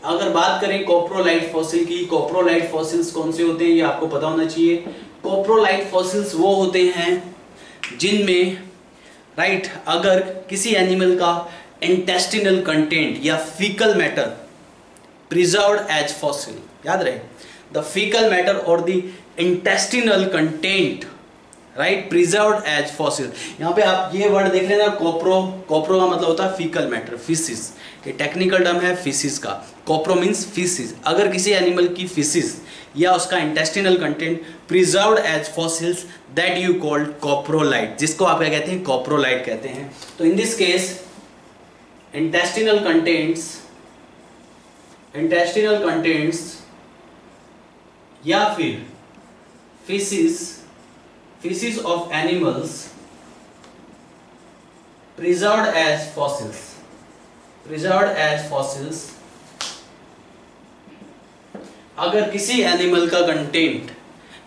S1: अगर बात करें कोप्रोलाइट फॉसिल की, कोप्रोलाइट फॉसिल्स कौन से होते हैं ये आपको पता होना चाहिए। कोप्रोलाइट फॉसिल्स वो होते हैं जिनमें राइट अगर किसी एनिमल का इंटेस्टिनल कंटेंट या faecal matter preserved as fossil, याद रहे, द फीकल मैटर और the intestinal content right preserved as fossil. यहाँ पे आप ये वर्ड देख रहे हैं ना, कोप्रो। कोप्रो का मतलब होता है फीकल मैटर, फिसिस। ये टेक्निकल टर्म है फिसिस का। Copro means faeces. अगर किसी एनिमल की फिसिस या उसका intestinal content preserved as fossils, that you called coprolite, जिसको आप क्या कहते हैं? कोप्रोलाइट कहते हैं। तो in this case intestinal contents या फिर feces of animals preserved as fossils, अगर किसी एनिमल का कंटेंट,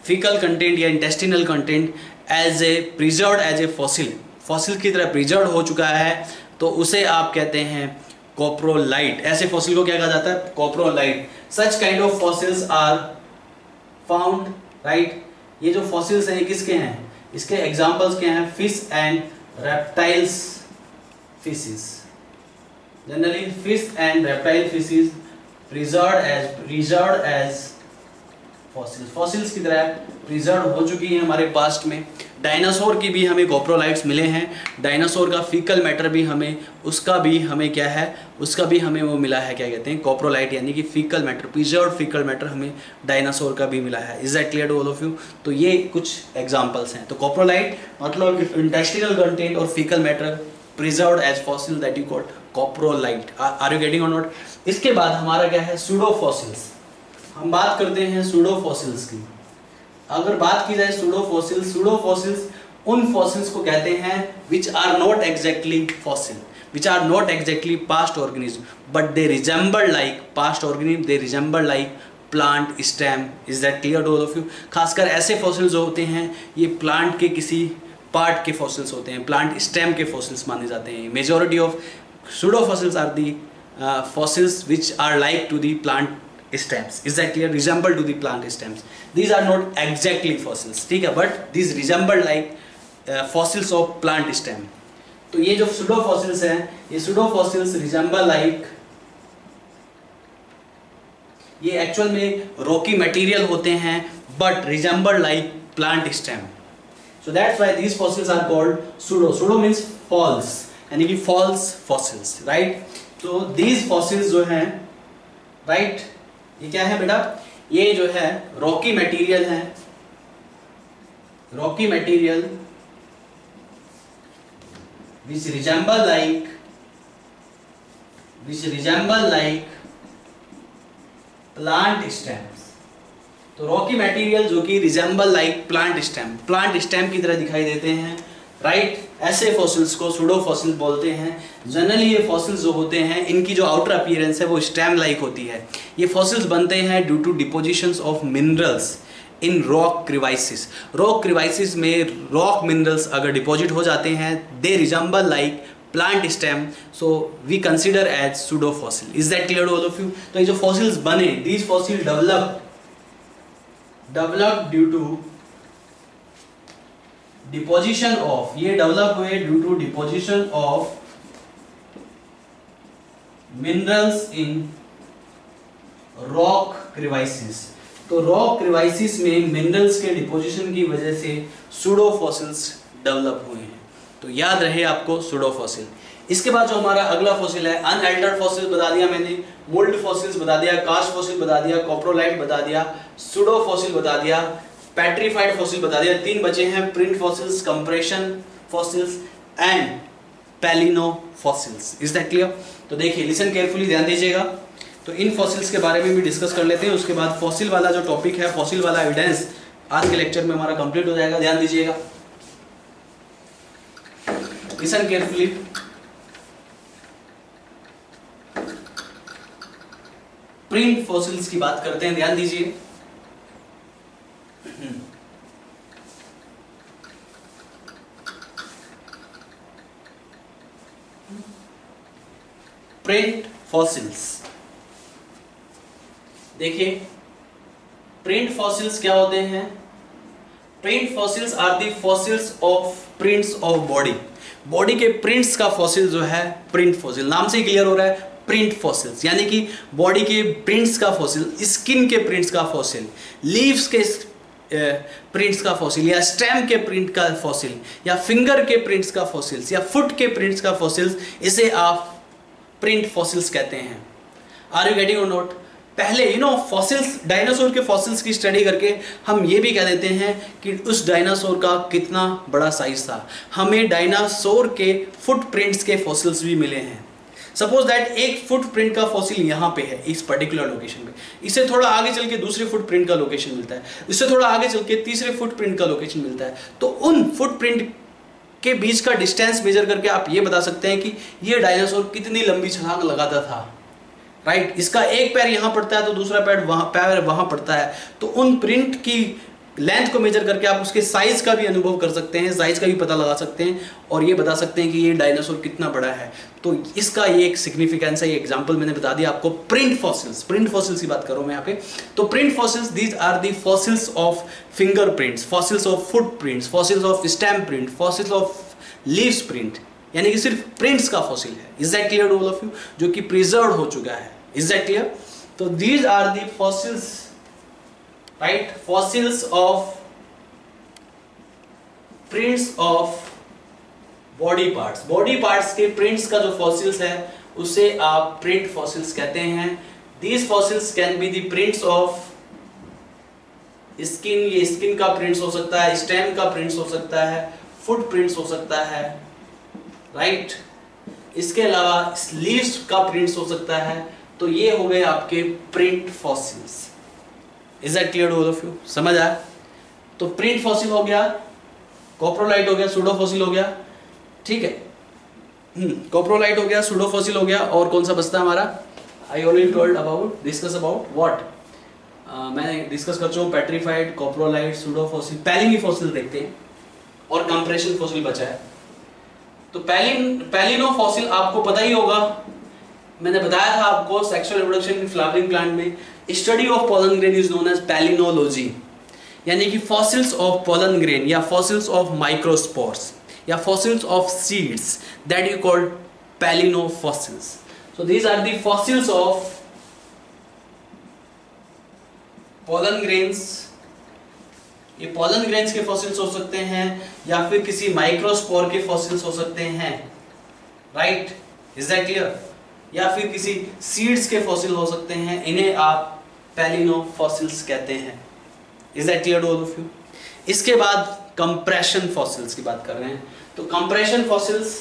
S1: फीकल कंटेंट या intestinal content as a preserved as a fossil की तरह प्रिजर्व्ड हो चुका है, तो उसे आप कहते हैं कोप्रोलाइट। ऐसे फॉसिल को क्या कहा जाता है? Coprolite. Such kind of fossils are found right. ये जो फॉसिल्स हैं किसके हैं? इसके एग्जांपल्स क्या हैं? Fish and reptiles fishes. Generally fish and reptile fishes preserved as fossils की तरह प्रिजर्व हो चुकी हैं हमारे पास्ट में। डायनासोर की भी हमें कोप्रोलाइट्स मिले हैं। डायनासोर का फीकल मैटर भी हमें, उसका भी हमें क्या है? उसका भी हमें वो मिला है, क्या कहते हैं? कोप्रोलाइट, यानी कि faecal matter, preserved faecal matter हमें डायनासोर का भी मिला है। Is that clear to all of you? तो ये कुछ एग्जांपल्स हैं। तो कोप्रोलाइट मतलब इंटेस्टिनल कंटेंट और faecal matter preserved as fossil, that you called coprolite. Are you getting और नॉट? इसके बाद हमारा क्या है? Pseudo fossils. हम बात करते हैं सूडो फॉसिल्स की। अगर बात की जाए सूडो फॉसिल्स उन फॉसिल्स को कहते हैं which are not exactly fossil, which are not exactly past organism, but they resemble like past organism, they resemble like plant stem. Is that clear to all of you? खासकर ऐसे fossils जो होते हैं ये plant के किसी part के fossils होते हैं, प्लांट स्टेम के फॉसिल्स माने जाते हैं। Majority of pseudo fossils are the fossils which are like to the plant stems. Is that clear? Resemble to the plant stems. These are not exactly fossils, ठीक है, but these resemble like fossils of plant stem. तो ये जो pseudo fossils हैं, ये pseudo fossils resemble like, ये actual में rocky material होते हैं but resemble like plant stem. So that's why these fossils are called pseudo. Pseudo means false, यानी कि false fossils, right? तो these fossils जो हैं, right? ये क्या है बेटा? ये जो है रॉकी मटेरियल है, Rocky material which resemble like plant stems। तो रॉकी मटेरियल जो कि रिजेंबल लाइक प्लांट स्टेम की तरह दिखाई देते हैं, राइट? ऐसे फॉसिल्स को सूडो फॉसिल बोलते हैं। जनरली ये फॉसिल्स जो होते हैं इनकी जो आउटर अपीयरेंस है वो स्टेम लाइक होती है। ये फॉसिल्स बनते हैं due to depositions of minerals in rock crevices. Rock crevices में रॉक मिनरल्स अगर डिपॉजिट हो जाते हैं, they resemble like plant stem, so we consider as pseudo fossil. Is that clear to all of you? तो ये जो fossils बने, these fossil develop due to deposition of, ये डेवलप हुए due to deposition of minerals in rock crevices. तो rock crevices में minerals के deposition की वजह से सूडो फॉसिल्स डेवलप हुए हैं। तो याद रहे आपको सूडो फॉसिल। इसके बाद जो हमारा अगला फॉसिल है, अनअल्टर्ड फॉसिल बता दिया मैंने, मोल्ड फॉसिल्स बता दिया, कास्ट फॉसिल बता दिया, कॉप्रोलाइट बता दिया, सूडो फॉसिल बता दिया, पेट्रीफाइड फॉसिल बता दिया। 3 बचे हैं, print fossils, compression fossils and palynofossils. Is that clear? तो देखिए, लिसन केयरफुली, ध्यान दीजिएगा। तो इन फॉसिल्स के बारे में भी डिस्कस कर लेते हैं, उसके बाद फॉसिल वाला जो टॉपिक है, फॉसिल वाला एविडेंस आज के लेक्चर में हमारा कंप्लीट हो जाएगा। ध्यान दीजिएगा, लिसन केयरफुली। प्रिंट फॉसिल्स की बात करते हैं, ध्यान दीजिए। प्रिंट फॉसिल्स, देखिए प्रिंट फॉसिल्स क्या होते हैं? Print fossils are the fossils of prints of body. Body के प्रिंट्स का फॉसिल जो है प्रिंट फॉसिल, नाम से ही क्लियर हो रहा है, प्रिंट फॉसिल्स, यानी कि बॉडी के प्रिंट्स का फॉसिल, स्किन के प्रिंट्स का फॉसिल, लीव्स के प्रिंट्स का फॉसिल, या स्टेम के प्रिंट का फॉसिल, या फिंगर के प्रिंट्स का फॉसिल्स, या फुट के प्रिंट्स का फॉसिल्स, इसे आप प्रिंट फॉसिल्स कहते हैं। आर यू गेटिंग और नोट? पहले फॉसिल्स, डायनासोर के फॉसिल्स की स्टडी करके हम ये भी कह देते हैं कि उस डायनासोर का कितना बड़ा साइज था। हमें डायनासोर के फुटप्रिंट्स के फॉसिल्स भी मिले हैं। सपोज दैट एक फुटप्रिंट का फॉसिल यहाँ पे है, इस पर्टिकुलर लोकेशन पे, इससे थोड़ा आगे चल के दूसरे फुटप्रिंट का लोकेशन मिलता है, इससे थोड़ा आगे चल के तीसरे फुटप्रिंट का लोकेशन मिलता है। तो उन फुटप्रिंट के बीच का डिस्टेंस मेजर करके आप ये बता सकते हैं कि ये डायनासोर कितनी लंबी छलांग लगाता था, राइट? इसका एक पैर यहाँ पड़ता है तो दूसरा पैर वहाँ पड़ता है। तो उन प्रिंट की लेंथ को मेजर करके आप उसके साइज का भी अनुभव कर सकते हैं, साइज का भी पता लगा सकते हैं, और ये बता सकते हैं कि ये डायनासोर कितना बड़ा है। तो इसका ये एक सिग्निफिकेंस है, ये एग्जांपल मैंने बता दिया आपको। प्रिंट फॉसिल्स, प्रिंट फॉसिल्स की बात करूँ मैं यहाँ पे। तो print fossils, these are the fossils of fingerprints, fossils of footprints, fossils of stem print, fossils of leaves print, यानी कि सिर्फ प्रिंट्स का फॉसिल है। Is that clear to all of you? जो कि प्रिजर्व हो चुका है। Is that clear? तो these are the fossils, right, fossils of prints of body parts. Body parts के प्रिंट्स का जो फॉसिल्स है उसे आप प्रिंट फॉसिल्स कहते हैं। These fossils can be the prints of skin, ये स्किन का प्रिंट्स हो सकता है, स्टेम का प्रिंट्स हो सकता है, फुट प्रिंट्स हो सकता है, राइट? इसके अलावा लीव्स का प्रिंट्स हो सकता है। तो ये हो गए आपके print fossils. Is that clear to all of you? समझ आया? तो प्रिंट फॉसिल हो गया, कॉप्रोलाइट हो गया, सूडो फॉसिल हो गया, ठीक है? कॉप्रोलाइट हो गया, सूडो फॉसिल हो गया, और कौन सा बचता है हमारा? I already told about, discuss about what, मैंने डिस्कस कर चुका हूं, पेट्रीफाइड, कॉप्रोलाइट, सूडो फॉसिल, पैलिनी फॉसिल देखते हैं, और कंप्रेशन फॉसिल बचा है। तो पैलिनो फॉसिल आपको पता ही होगा, मैंने बताया था आपको sexual reproduction in flowering plant में study of pollen grain is known as palynology, यानी कि फॉसिल्स ऑफ पोलन ग्रेन, या फॉसिल्स ऑफ माइक्रोस्पोर्स, या fossils of seeds, that you called palynofossils. So these are the fossils of pollen grains. ये pollen grains के fossils हो सकते हैं, या फिर किसी माइक्रोस्पोर के फॉसिल्स हो सकते हैं, राइट? Is that clear? या फिर किसी सीड्स के फॉसिल हो सकते हैं, इन्हें आप पैलिनो फॉसिल्स कहते हैं। Is that clear to all of you? इसके बाद कंप्रेशन फॉसिल्स की बात कर रहे हैं। तो कंप्रेशन फॉसिल्स,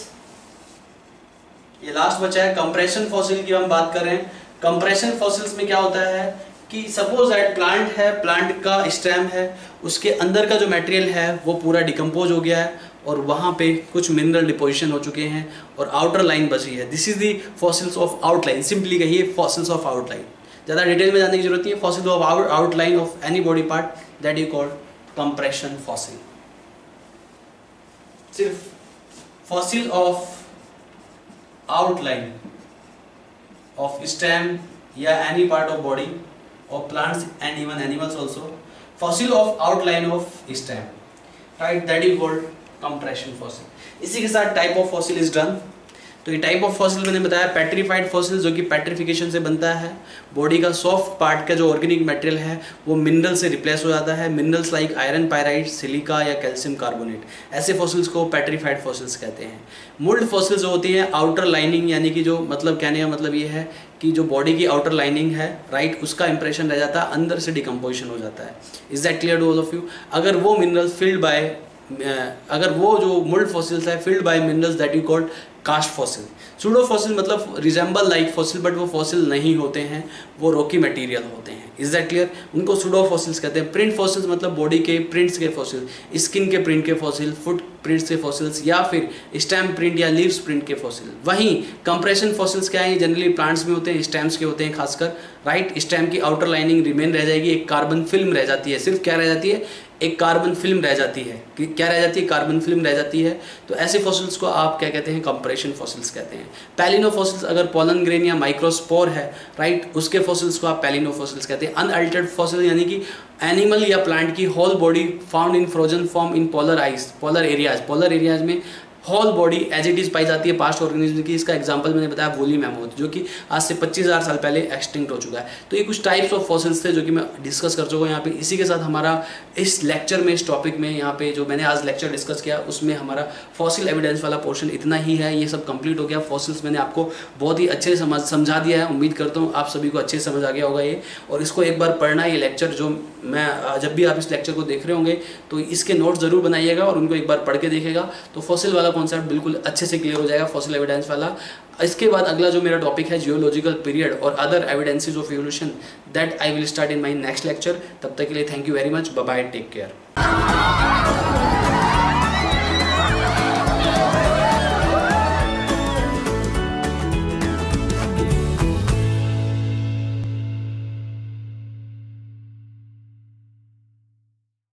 S1: ये लास्ट बचा है, कंप्रेशन फॉसिल की हम बात कर रहे हैं। कंप्रेशन फॉसिल्स में क्या होता है कि सपोज दैट प्लांट है, प्लांट का स्टेम है, उसके अंदर का जो मटेरियल है वो पूरा डिकम्पोज हो गया है, और वहाँ पे कुछ मिनरल डिपोजिशन हो चुके हैं, और आउटर लाइन बची है। This is the fossils of outline, simply कहिए फॉसिल्स ऑफ आउटलाइन। ज़्यादा डिटेल में जाने की जरूरत नहीं है। Fossil of outline of any body part, that you called compression fossil. सिर्फ fossil of outline of stem या any part of body of plants and even animals also, fossil of outline of stem, right, that is called compression fossil. इसी के साथ type of fossil is done। तो ये type of fossil मैंने बताया, petrified fossil जो कि petrification से बनता है, बॉडी का सॉफ्ट पार्ट का जो ऑर्गेनिक मटेरियल है वो मिनरल से रिप्लेस हो जाता है, minerals like iron pyrite, silica या कैल्शियम कार्बोनेट, ऐसे फॉसिल्स को पेट्रीफाइड फॉसिल्स कहते हैं। मोल्ड फॉसिल्स जो होती हैं आउटर लाइनिंग, यानी कि जो मतलब कहने का मतलब ये है कि जो बॉडी की आउटर लाइनिंग है राइट, उसका इंप्रेशन रह जाता है, अंदर से डिकम्पोजिशन हो जाता है। Is that clear to all of you? अगर वो मिनरल्स फिल्ड बाय अगर वो जो मोल्ड फॉसिल्स है filled by minerals that you called cast fossil. Pseudo fossil मतलब रिजेंबल लाइक फॉसिल, बट वो फॉसिल नहीं होते हैं, वो रॉकी मटेरियल होते हैं। Is that clear? उनको सूडो फॉसिल्स कहते हैं। प्रिंट फॉसिल्स मतलब बॉडी के प्रिंट्स के फॉसिल, स्किन के प्रिंट के फॉसिल, फुट प्रिंट्स के फॉसिल्स, या फिर स्टेम प्रिंट या लीव्स प्रिंट के फॉसिल। वहीं कंप्रेशन फॉसिल्स क्या है? जनरली प्लांट्स में होते हैं, स्टेम्स के होते हैं खासकर, राइट। स्टेम की आउटर लाइनिंग रिमेन रह जाएगी, एक कार्बन फिल्म रह जाती है, सिर्फ क्या रह जाती है? एक कार्बन फिल्म रह जाती है। क्या रह जाती है? कार्बन फिल्म रह जाती है। तो ऐसे फॉसिल्स को आप क्या कहते हैं? कंप्रेशन फॉसिल्स कहते हैं। पैलिनो फॉसिल्स अगर पोलन ग्रेन या माइक्रोस्पोर है राइट, उसके फॉसिल्स को आप पैलिनो फॉसिल्स कहते हैं। अनअल्टर्ड फॉसिल यानी कि एनिमल या प्लांट की whole body found in frozen form in polar ice, polar areas में whole body as it is पाई जाती है पास्ट ऑर्गेनिज्म की। इसका एग्जांपल मैंने बताया वूली मैमोथ, जो कि आज से 25,000 साल पहले एक्सटिंक्ट हो चुका है। तो ये कुछ टाइप्स ऑफ फॉसिल्स थे जो कि मैं डिस्कस कर चुका हूँ यहाँ पे। इसी के साथ हमारा इस लेक्चर में, इस टॉपिक में, यहाँ पे जो मैंने आज लेक्चर डिस्कस किया उसमें हमारा फॉसिल एविडेंस वाला पोर्शन इतना ही है। ये सब कंप्लीट हो गया। फॉसिल्स मैंने आपको बहुत ही अच्छे से समझा दिया है। उम्मीद करता हूँ आप सभी को अच्छे से समझ आ गया होगा ये। और इसको एक बार पढ़ना, ये लेक्चर जो मैं जब भी आप इस लेक्चर को देख रहे होंगे तो इसके नोट्स जरूर बनाइएगा और उनको एक बार पढ़ के देखेगा, तो फॉसिल वाला कॉन्सेप्ट बिल्कुल अच्छे से क्लियर हो जाएगा, फॉसिल एविडेंस वाला। इसके बाद अगला जो मेरा टॉपिक है जियोलॉजिकल पीरियड और other evidences of evolution, that I will start in my next lecture. तब तक के लिए thank you very much, bye bye, take care.